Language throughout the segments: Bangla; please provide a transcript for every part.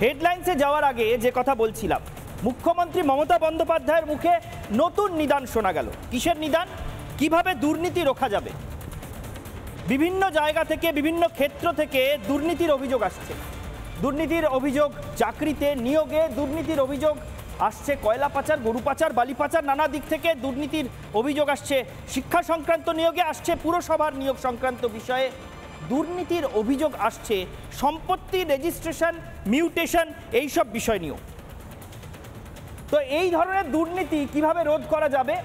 হেডলাইন্সে যাওয়ার আগে যে কথা বলছিলাম, মুখ্যমন্ত্রী মমতা বন্দ্যোপাধ্যায়ের মুখে নতুন নিদান শোনা গেল। কিসের নিদান? কিভাবে দুর্নীতি রোখা যাবে। বিভিন্ন জায়গা থেকে, বিভিন্ন ক্ষেত্র থেকে দুর্নীতির অভিযোগ আসছে। দুর্নীতির অভিযোগ চাকরিতে, নিয়োগে দুর্নীতির অভিযোগ আসছে, কয়লা পাচার, গরু পাচার, বালি পাচার, নানা দিক থেকে দুর্নীতির অভিযোগ আসছে। শিক্ষা সংক্রান্ত নিয়োগে আসছে, পুরসভার নিয়োগ সংক্রান্ত বিষয়ে দুর্নীতির অভিযোগ আসছে, সম্পত্তি রেজিস্ট্রেশন, মিউটেশন, এইসব বিষয় নিয়েও। তো এই ধরনের দুর্নীতি কিভাবে রোধ করা যাবে?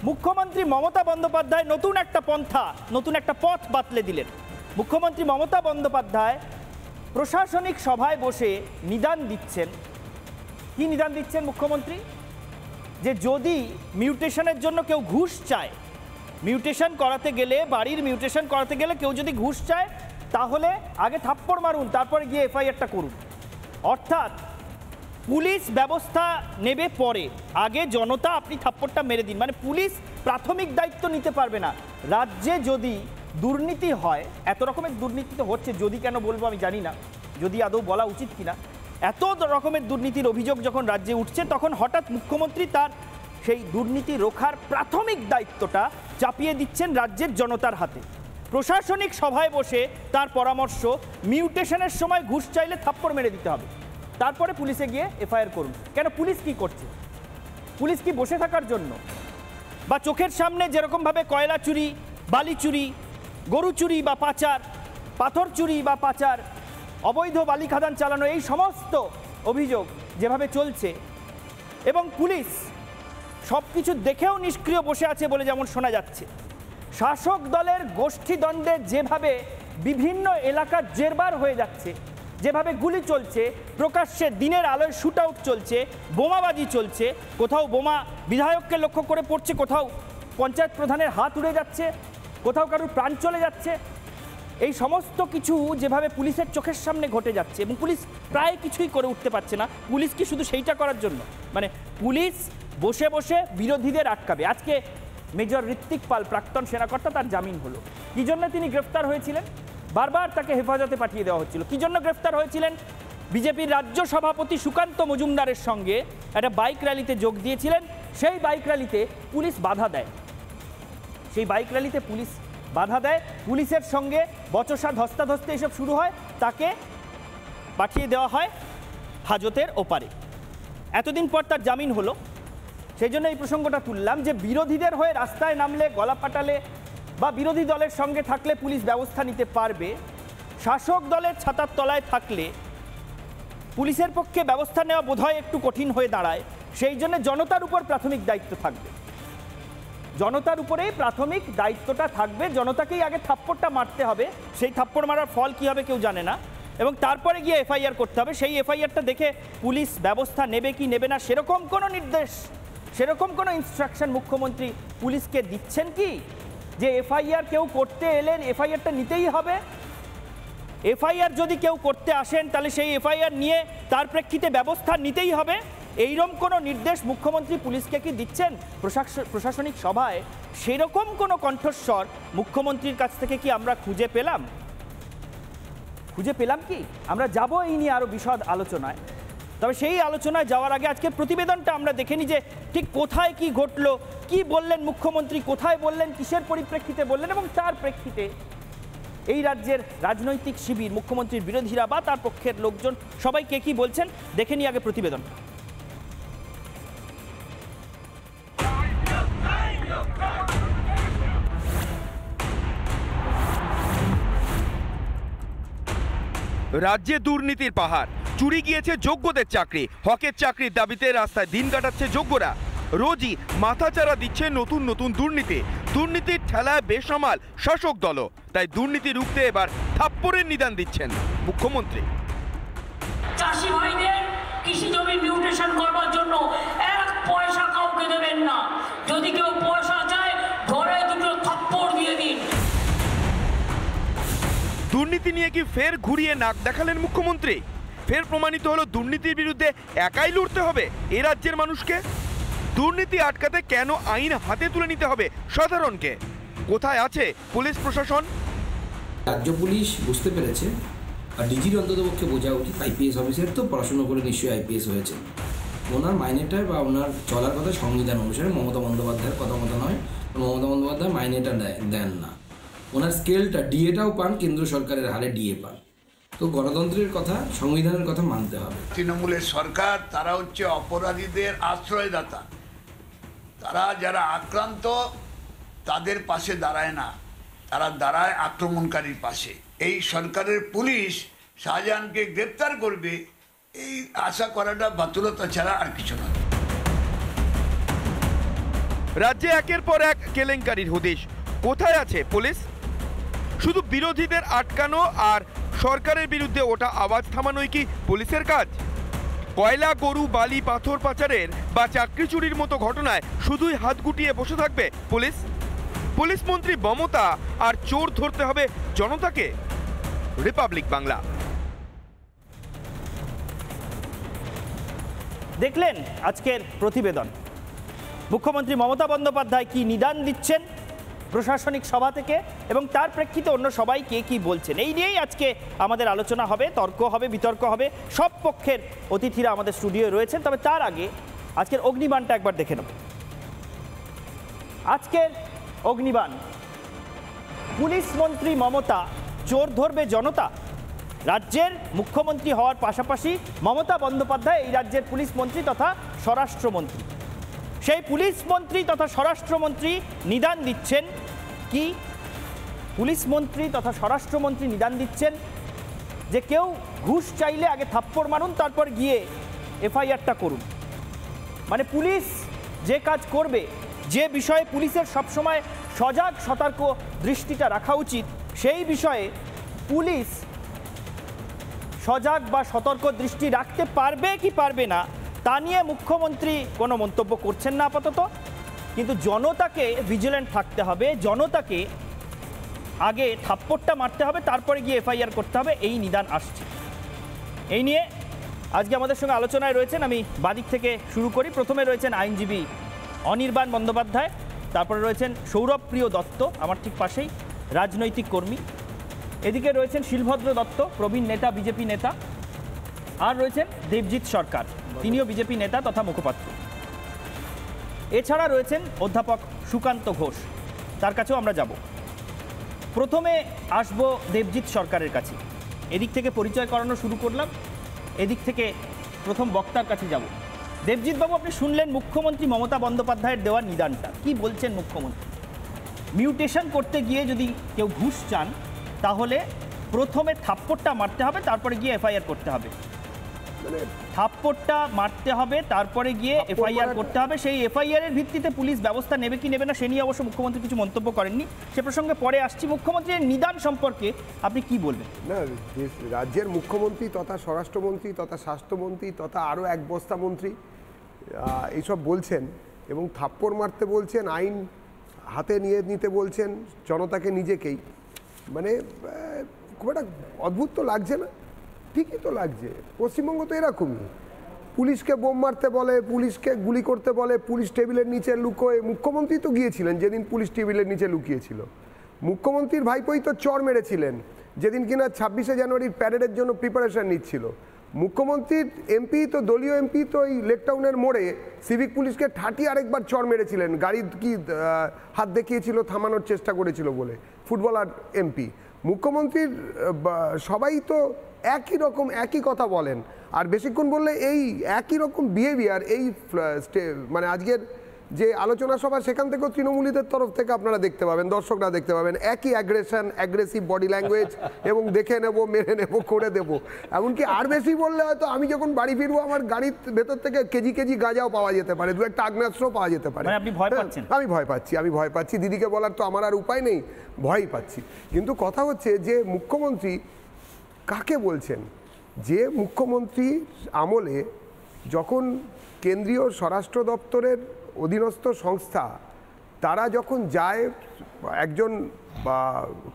মুখ্যমন্ত্রী মমতা বন্দ্যোপাধ্যায় নতুন একটা পন্থা, নতুন একটা পথ বাতলে দিলেন। মুখ্যমন্ত্রী মমতা বন্দ্যোপাধ্যায় প্রশাসনিক সভায় বসে নিদান দিচ্ছেন। কি নিদান দিচ্ছেন মুখ্যমন্ত্রী? যে যদি মিউটেশনের জন্য কেউ ঘুষ চায়, মিউটেশন করাতে গেলে, বাড়ির মিউটেশন করাতে গেলে কেউ যদি ঘুষ চায়, তাহলে আগে থাপ্পড় মারুন, তারপরে গিয়ে এফআইআরটা করুন। অর্থাৎ পুলিশ ব্যবস্থা নেবে পরে, আগে জনতা আপনি থাপ্পড়টা মেরে দিন। মানে পুলিশ প্রাথমিক দায়িত্ব নিতে পারবে না। রাজ্যে যদি দুর্নীতি হয়, এত রকমের দুর্নীতি তো হচ্ছে, যদি কেন বলবো আমি জানি না, যদি আদৌ বলা উচিত কিনা, এত রকমের দুর্নীতির অভিযোগ যখন রাজ্যে উঠছে, তখন হঠাৎ মুখ্যমন্ত্রী তার সেই দুর্নীতি রোখার প্রাথমিক দায়িত্বটা চাপিয়ে দিচ্ছেন রাজ্যের জনতার হাতে। প্রশাসনিক সভায় বসে তার পরামর্শ, মিউটেশনের সময় ঘুষ চাইলে থাপ্পড় মেরে দিতে হবে, তারপরে পুলিশে গিয়ে এফআইআর করুন। কেন? পুলিশ কি করছে? পুলিশ কি বসে থাকার জন্য? বা চোখের সামনে যেরকমভাবে কয়লা চুরি, বালি চুরি, গরু চুরি বা পাচার, পাথর চুরি বা পাচার, অবৈধ বালি খাদান চালানো, এই সমস্ত অভিযোগ যেভাবে চলছে, এবং পুলিশ সব কিছু দেখেও নিষ্ক্রিয় বসে আছে বলে যেমন শোনা যাচ্ছে, শাসক দলের গোষ্ঠীদ্বন্দ্বে যেভাবে বিভিন্ন এলাকা জেরবার হয়ে যাচ্ছে, যেভাবে গুলি চলছে, প্রকাশ্যে দিনের আলোয় শুট আউট চলছে, বোমাবাজি চলছে, কোথাও বোমা বিধায়ককে লক্ষ্য করে পড়ছে, কোথাও পঞ্চায়েত প্রধানের হাত উড়ে যাচ্ছে, কোথাও কারোর প্রাণ চলে যাচ্ছে, এই সমস্ত কিছু যেভাবে পুলিশের চোখের সামনে ঘটে যাচ্ছে, এবং পুলিশ প্রায় কিছুই করে উঠতে পারছে না। পুলিশ কি শুধু সেইটা করার জন্য? মানে পুলিশ বসে বসে বিরোধীদের আটকাবে। আজকে মেজর ঋত্বিক পাল, প্রাক্তন সেনাকর্তা, তার জামিন হলো। কি জন্য তিনি গ্রেফতার হয়েছিলেন? বারবার তাকে হেফাজতে পাঠিয়ে দেওয়া হচ্ছিল। কি জন্য গ্রেফতার হয়েছিলেন? বিজেপির রাজ্য সভাপতি সুকান্ত মজুমদারের সঙ্গে একটা বাইক র্যালিতে যোগ দিয়েছিলেন। সেই বাইক র্যালিতে পুলিশ বাধা দেয়, সেই বাইক র্যালিতে পুলিশ বাধা দেয়, পুলিশের সঙ্গে বচসা, ধস্তাধস্তি এসব শুরু হয়, তাকে পাঠিয়ে দেওয়া হয় হাজতের ওপারে। এতদিন পর তার জামিন হলো। সেই জন্য এই প্রসঙ্গটা তুললাম যে বিরোধীদের হয়ে রাস্তায় নামলে, গলা ফাটালে বা বিরোধী দলের সঙ্গে থাকলে পুলিশ ব্যবস্থা নিতে পারবে, শাসক দলের ছাতার তলায় থাকলে পুলিশের পক্ষে ব্যবস্থা নেওয়া বোধহয় একটু কঠিন হয়ে দাঁড়ায়। সেই জন্য জনতার উপর প্রাথমিক দায়িত্ব থাকবে, জনতার উপরেই প্রাথমিক দায়িত্বটা থাকবে। জনতাকেই আগে থাপ্পড়টা মারতে হবে, সেই থাপ্পড় মারার ফল কী হবে কেউ জানে না, এবং তারপরে গিয়ে এফআইআর করতে হবে। সেই এফআইআরটা দেখে পুলিশ ব্যবস্থা নেবে কি নেবে না, সেরকম কোনো নির্দেশ, সেরকম কোনো ইনস্ট্রাকশন মুখ্যমন্ত্রী পুলিশকে দিচ্ছেন কি? যে এফআইআর কেউ করতে এলেন, এফআইআরটা নিতেই হবে। এফআইআর যদি কেউ করতে আসেন, তাহলে সেই এফআইআর নিয়ে তার প্রেক্ষিতে ব্যবস্থা নিতেই হবে, এইরকম কোনো নির্দেশ মুখ্যমন্ত্রী পুলিশকে কি দিচ্ছেন প্রশাসনিক সভায়? সেরকম কোনো কণ্ঠস্বর মুখ্যমন্ত্রীর কাছ থেকে কি আমরা খুঁজে পেলাম? খুঁজে পেলাম কি? আমরা যাব এই নিয়ে আরও বিশদ আলোচনায়। তবে সেই আলোচনায় যাওয়ার আগে আজকের প্রতিবেদনটা আমরা দেখে নিই যে ঠিক কোথায় কি ঘটলো, কি বললেন মুখ্যমন্ত্রী, কোথায় বললেন, কিসের পরিপ্রেক্ষিতে বললেন, এবং তার প্রেক্ষিতে এই রাজ্যের রাজনৈতিক শিবির, মুখ্যমন্ত্রীর বিরোধীরা বা তার পক্ষের লোকজন, সবাই কে কি বলছেন দেখে নিই আগে প্রতিবেদন। রাজ্যে দুর্নীতির পাহাড়, চুরি গিয়েছে যোগ্যদের চাকরি, হকের চাকরির দাবিতে রাস্তায় দিন কাটাচ্ছে যোগ্যরা। রোজই মাথাচাড়া দিচ্ছে নতুন নতুন দুর্নীতি, দুর্নীতির ঠেলায় বেসামাল শাসক দল। তাই দুর্নীতি রুখতে এবার থাপ্পড়ের নিদান দিচ্ছেন মুখ্যমন্ত্রী। চাষি ভাইদের কৃষি জমি মিউটেশন করবার জন্য 1 পয়সা কাউকে দেবেন না। যদি কেউ পয়সা চায়, ধরে দুটো থাপ্পড় দিয়ে দিন। দুর্নীতি নিয়ে কি ফের ঘুরিয়ে নাক দেখালেন মুখ্যমন্ত্রী? ফের প্রমাণিত হলো দুর্নীতির বিরুদ্ধে একাই লড়তে হবে এ রাজ্যের মানুষকে। দুর্নীতি আটকাতে কেন আইন হাতে তুলে নিতে হবে সাধারণকে? কোথায় আছে পুলিশ প্রশাসন? রাজ্য পুলিশ বুঝতে পেরেছে আর ডিজির অন্ততপক্ষে বোঝা উচিত, আইপিএস অফিসার তো পড়াশুনো করে নিশ্চয়ই আইপিএস হয়েছে, ওনার মাইনেটা বা ওনার চলার কথা সংবিধান অনুসারে মমতা বন্দ্যোপাধ্যায়ের কথা মতো নয়। মমতা বন্দ্যোপাধ্যায় মাইনেটা দেন না, ওনার স্কেলটা ডিএটাও পান, কেন্দ্র সরকারের হারে ডিএ পান। তো গণতন্ত্রের কথা, সংবিধানের কথা মানতে হবে। তৃণমূলের সরকার তারা হচ্ছে অপরাধীদের আশ্রয়দাতা, তারা যারা আক্রান্ত তাদের পাশে দাঁড়ায় না, তারা দাঁড়ায় আক্রমণকারীর পাশে। এই সরকারের পুলিশ শাহজাহানকে গ্রেপ্তার করবে এই আশা করাটা বাতুলতা ছাড়া আর কিছু নয়। রাজ্যে একের পর এক কেলেঙ্কারির হদিশ। কোথায় আছে পুলিশ? শুধু বিরোধীদের আটকানো আর সরকারের বিরুদ্ধে ওঠা আওয়াজ থামানোই কি পুলিশের কাজ? কয়লা, গরু, বালি, পাথর পাচারের বা চাকরি চুরির মতো ঘটনায় শুধুই হাত গুটিয়ে বসে থাকবে পুলিশ? পুলিশ মন্ত্রী মমতা আর চোর ধরতে হবে জনতাকে? রিপাবলিক বাংলা। দেখলেন আজকের প্রতিবেদন। মুখ্যমন্ত্রী মমতা বন্দ্যোপাধ্যায় কি নিদান দিচ্ছেন প্রশাসনিক সভা থেকে, এবং তার প্রেক্ষিতে অন্য সবাই কে কি বলছেন, এই নিয়েই আজকে আমাদের আলোচনা হবে, তর্ক হবে, বিতর্ক হবে। সব পক্ষের অতিথিরা আমাদের স্টুডিওয়ে রয়েছেন। তবে তার আগে আজকের অগ্নিবাণটা একবার দেখে নেব। আজকের অগ্নিবাণ, পুলিশ মন্ত্রী মমতা চোর ধরবে জনতা। রাজ্যের মুখ্যমন্ত্রী হওয়ার পাশাপাশি মমতা বন্দ্যোপাধ্যায় এই রাজ্যের পুলিশ মন্ত্রী তথা স্বরাষ্ট্রমন্ত্রী। সেই পুলিশ মন্ত্রী তথা স্বরাষ্ট্রমন্ত্রী নিদান দিচ্ছেন কি? পুলিশ মন্ত্রী তথা স্বরাষ্ট্রমন্ত্রী নিদান দিচ্ছেন যে কেউ ঘুষ চাইলে আগে থাপ্পড় মারুন, তারপর গিয়ে এফআইআরটা করুন। মানে পুলিশ যে কাজ করবে, যে বিষয়ে পুলিশের সবসময় সজাগ সতর্ক দৃষ্টিটা রাখা উচিত, সেই বিষয়ে পুলিশ সজাগ বা সতর্ক দৃষ্টি রাখতে পারবে কি পারবে না তা নিয়ে মুখ্যমন্ত্রী কোনো মন্তব্য করছেন না আপাতত। কিন্তু জনতাকে ভিজিল্যান্ট থাকতে হবে, জনতাকে আগে থাপ্পড়টা মারতে হবে, তারপরে গিয়ে এফআইআর করতে হবে, এই নিদান আসছে। এই নিয়ে আজকে আমাদের সঙ্গে আলোচনায় রয়েছেন, আমি বাদিক থেকে শুরু করি। প্রথমে রয়েছেন আইনজীবী অনির্বাণ বন্দ্যোপাধ্যায়, তারপরে রয়েছেন সৌরভপ্রিয় দত্ত আমার ঠিক পাশেই, রাজনৈতিক কর্মী। এদিকে রয়েছেন শিলভদ্র দত্ত, প্রবীণ নেতা, বিজেপি নেতা। আর রয়েছেন দেবজিৎ সরকার, তিনিও বিজেপি নেতা তথা মুখপাত্র। এছাড়া রয়েছেন অধ্যাপক সুকান্ত ঘোষ, তার কাছেও আমরা যাব। প্রথমে আসব দেবজিৎ সরকারের কাছে। এদিক থেকে পরিচয় করানো শুরু করলাম, এদিক থেকে প্রথম বক্তার কাছে যাব। দেবজিৎ বাবু, আপনি শুনলেন মুখ্যমন্ত্রী মমতা বন্দ্যোপাধ্যায়ের দেওয়া নিদানটা। কি বলছেন মুখ্যমন্ত্রী? মিউটেশন করতে গিয়ে যদি কেউ ঘুষ চান তাহলে প্রথমে থাপ্পড়টা মারতে হবে, তারপরে গিয়ে এফআইআর করতে হবে। থাপ্পড়টা মারতে হবে, তারপরে গিয়ে এফআইআর করতে হবে। সেই এফআইআর এর ভিত্তিতে পুলিশ ব্যবস্থা নেবে কি নেবে না সে নিয়ে অবশ্য মুখ্যমন্ত্রী কিছু মন্তব্য করেননি, সে প্রসঙ্গে পরে আসছি। মুখ্যমন্ত্রীর নিদান সম্পর্কে আপনি কি বলবেন? না, রাজ্যের মুখ্যমন্ত্রী তথা স্বরাষ্ট্রমন্ত্রী তথা স্বাস্থ্যমন্ত্রী তথা আরও এক বস্তা মন্ত্রী এইসব বলছেন এবং থাপ্পড় মারতে বলছেন, আইন হাতে নিতে বলছেন জনতাকে, নিজেকেই। মানে খুব একটা অদ্ভুত তো লাগছে না? ঠিকই তো লাগছে। পশ্চিমবঙ্গ তো এরকমই, পুলিশকে বোম মারতে বলে, পুলিশকে গুলি করতে বলে, পুলিশ টেবিলের নিচে লুকোয়। মুখ্যমন্ত্রী তো গিয়েছিলেন যেদিন পুলিশ টেবিলের নিচে লুকিয়েছিল। মুখ্যমন্ত্রীর ভাইপোই তো চর মেরেছিলেন যেদিন কিনা 26শে জানুয়ারির প্যারেডের জন্য প্রিপারেশন নিচ্ছিল। মুখ্যমন্ত্রীর এমপি তো, দলীয় এমপি তো এই লেকটাউনের মোড়ে সিভিক পুলিশকে ঠাটিয়ে আরেকবার চর মেরেছিলেন, গাড়ির কি হাত দেখিয়েছিল, থামানোর চেষ্টা করেছিল বলে, ফুটবলার এমপি। মুখ্যমন্ত্রীর সবাই তো একই রকম একই কথা বলেন, আর বেশিক্ষণ বললে এই একই রকম বিহেভিয়ার এই মানে আজকের যে আলোচনা সভা সেখান থেকেও তৃণমূলীদের তরফ থেকে আপনারা দেখতে পাবেন, দর্শকরা দেখতে পাবেন, একই অ্যাগ্রেসিভ বডি ল্যাঙ্গুয়েজ এবং দেখে নেব, মেরে নেব, করে দেব। এমনকি আর বেশি বললে হয়তো আমি যখন বাড়ি ফিরবো আমার গাড়ির ভেতর থেকে কেজি কেজি গাঁজাও পাওয়া যেতে পারে, দু একটা আগ্নেয়াস্ত্রও পাওয়া যেতে পারে। আপনি ভয় পাচ্ছেন? আমি ভয় পাচ্ছি। দিদিকে বলার তো আমার আর উপায় নেই, ভয়ই পাচ্ছি। কিন্তু কথা হচ্ছে যে মুখ্যমন্ত্রী কাকে বলছেন? যে মুখ্যমন্ত্রী আমলে যখন কেন্দ্রীয় স্বরাষ্ট্র দপ্তরের অধীনস্থ সংস্থা তারা যখন যায় একজন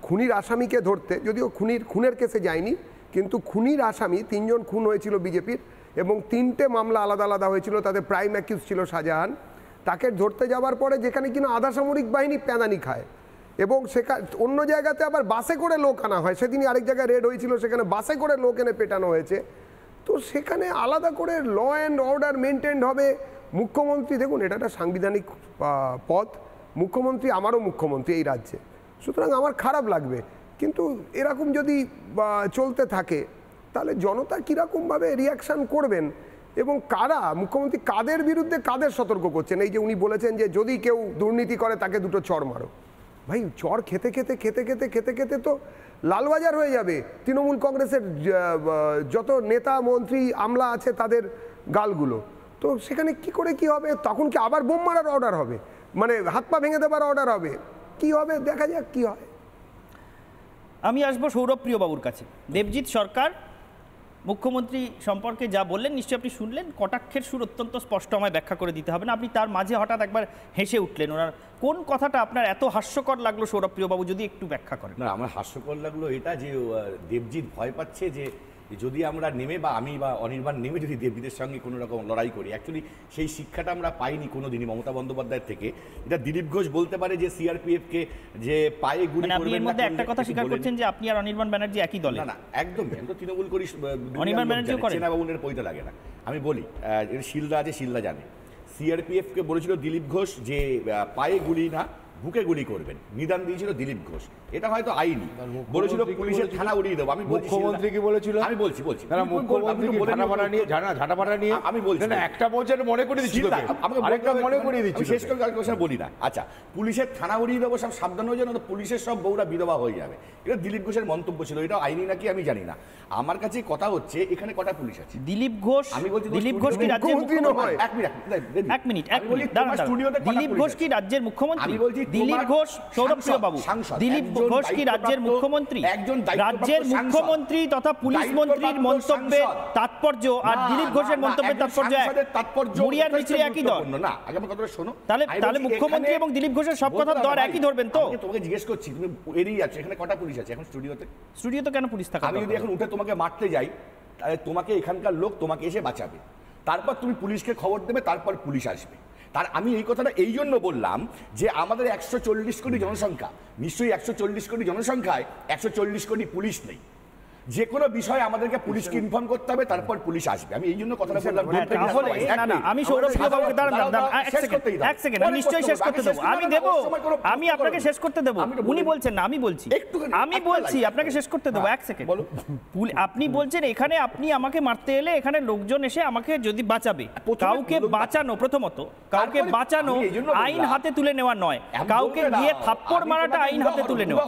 খুনির আসামিকে ধরতে, যদিও খুনের কেসে যায়নি, কিন্তু খুনির আসামি 3 জন খুন হয়েছিল বিজেপির এবং 3টে মামলা আলাদা আলাদা হয়েছিল, তাদের প্রাইম অ্যাকিউজ ছিল শাহজাহান। তাকে ধরতে যাওয়ার পরে যেখানে কিনা আধা সামরিক বাহিনী প্যাদানি খায়, এবং সেখানে অন্য জায়গাতে আবার বাসে করে লোক আনা হয়। সেদিনই আরেক জায়গায় রেড হয়েছিল, সেখানে বাসে করে লোক এনে পেটানো হয়েছে। তো সেখানে আলাদা করে ল অ্যান্ড অর্ডার মেনটেন হবে। মুখ্যমন্ত্রী দেখুন, এটা একটা সাংবিধানিক পদ, মুখ্যমন্ত্রী আমারও মুখ্যমন্ত্রী এই রাজ্যে, সুতরাং আমার খারাপ লাগবে। কিন্তু এরকম যদি চলতে থাকে তাহলে জনতা কীরকমভাবে রিয়াকশান করবেন এবং কারা, মুখ্যমন্ত্রী কাদের বিরুদ্ধে কাদের সতর্ক করছেন? এই যে উনি বলেছেন যে যদি কেউ দুর্নীতি করে তাকে দুটো চড় মারো। ভাই, চড় খেতে খেতে খেতে খেতে খেতে খেতে তো লালবাজার হয়ে যাবে তৃণমূল কংগ্রেসের যত নেতা মন্ত্রী আমলা আছে তাদের গালগুলো। তো সেখানে কি করে কি হবে? তখন কি আবার বোম মারার অর্ডার হবে, মানে হাত পা ভেঙে দেবার অর্ডার হবে? কি হবে দেখা যাক কি হয়। আমি আসবো সৌরভপ্রিয় বাবুর কাছে। দেবজিৎ সরকার মুখ্যমন্ত্রী সম্পর্কে যা বললেন নিশ্চয়ই আপনি শুনলেন, কটাক্ষের সুর অত্যন্ত স্পষ্ট, আমায় ব্যাখ্যা করে দিতে হবে না। আপনি তার মাঝে হঠাৎ একবার হেসে উঠলেন, ওনার কোন কথাটা আপনার এত হাস্যকর লাগলো সৌরভপ্রিয় বাবু, যদি একটু ব্যাখ্যা করেন। না, আমার হাস্যকর লাগলো এটা যে দেবজিৎ ভয় পাচ্ছে যে যদি আমরা নেমে বা আমি বা অনির্বাণ নেমে যদি দেবজিতের সঙ্গে কোনো রকম লড়াই করি। অ্যাকচুয়ালি সেই শিক্ষাটা আমরা পাইনি কোনো দিনই মমতা বন্দ্যোপাধ্যায়ের থেকে। এটা দিলীপ ঘোষ বলতে পারে যে সিআরপিএফকে যে পায়ে গুলি করবেন। আপনি এর মধ্যে একটা কথা স্বীকার করছেন যে আপনি আর অনির্বাণ ব্যানার্জি একই দলে? না না, একদমই। আমি তো তৃণমূল করি, অনির্বাণ ব্যানার্জিও করেন। সেনাবাবুনের পয়টা লাগে না। আমি বলি, শিলদা আছে, শিলদা জানে। সিআরপিএফকে বলেছিল দিলীপ ঘোষ যে পায়ে গুলি না বুকে গুলি করবেন, নিদান দিয়েছিল দিলীপ ঘোষ। এটা হয়তো আইনি, বলেছিল পুলিশের থানা উড়িয়ে দেবো। আমি মুখ্যমন্ত্রী কি বলেছিল? আমি বলছি মুখ্যমন্ত্রী ঝাঁটাপাটা নিয়ে আমি বলছি একটা বলছেন মনে করে দিচ্ছি, আরেকটা মনে করিয়ে দিচ্ছি। শেষ করে কথা বলি না। আচ্ছা, পুলিশের থানা উড়িয়ে দেবো, সব সাবধান হয়ে যাবে, পুলিশের সব বউরা বিধবা হয়ে যাবে। এটা দিলীপ ঘোষের মন্তব্য ছিল। এটা আইনি নাকি আমি জানি না। আমার কাছে কথা হচ্ছে এখানে কটা পুলিশ আছে? দিলীপ ঘোষ, আমি বলছি দিলীপ ঘোষ কি রাজ্যের মুখ্যমন্ত্রী? এক মিনিট দিলীপ ঘোষ কি রাজ্যের মুখ্যমন্ত্রী? দিলীপ ঘোষ, সৌরভপ্রিয় বাবু, দিলীপ ঘোষ কি রাজ্যের মুখ্যমন্ত্রী? রাজ্যের মুখ্যমন্ত্রী তথা পুলিশ মন্ত্রীর মন্তব্যের তাৎপর্য আর দিলীপ ঘোষের মন্তব্যের তাৎপর্য এক। মুড়িয়ার মিছিলে একই দল না। আগে আমার কথাটা শোনো। তাহলে মুখ্যমন্ত্রী এবং দিলীপ ঘোষের সব কথার দর একই ধরবেন তো? তোমাকে জিজ্ঞেস করছি, তুমি এড়িয়ে যাচ্ছ। এখানে কটা পুলিশ আছে এখন স্টুডিওতে? স্টুডিওতে কেন পুলিশ থাকে? আমি যদি এখন উঠে তোমাকে মারতে যাই, তাহলে তোমাকে এখানকার লোক তোমাকে এসে বাঁচাবে, তারপর তুমি পুলিশকে খবর দেবে, তারপর পুলিশ আসবে। আমি এই কথাটা এই জন্য বললাম যে আমাদের 140 কোটি জনসংখ্যা, নিশ্চয়ই 140 কোটি জনসংখ্যায় 140 কোটি পুলিশ নেই। যে কোনো বিষয়ে আমাদেরকে পুলিশকে ইনফর্ম করতে হবে, তারপর পুলিশ আসবে। আমি এই জন্য কথাটা বললাম। আমি সৌরভপ্রিয় বাবুকে এক সেকেন্ড, আমি নিশ্চয়ই শেষ করতে দেবো। আমি আপনাকে শেষ করতে দেবো। উনি বলছেন না, আমি বলছি আপনাকে শেষ করতে দেবো। এক সেকেন্ড, আপনি বলছেন এখানে আপনি আমাকে মারতে এলে এখানে লোকজন এসে আমাকে যদি বাঁচাবে। কাউকে বাঁচানো, প্রথমত কাউকে বাঁচানো আইন হাতে তুলে নেওয়া নয়, কাউকে গিয়ে থাপ্পড় মারাটা আইন হাতে তুলে নেওয়া।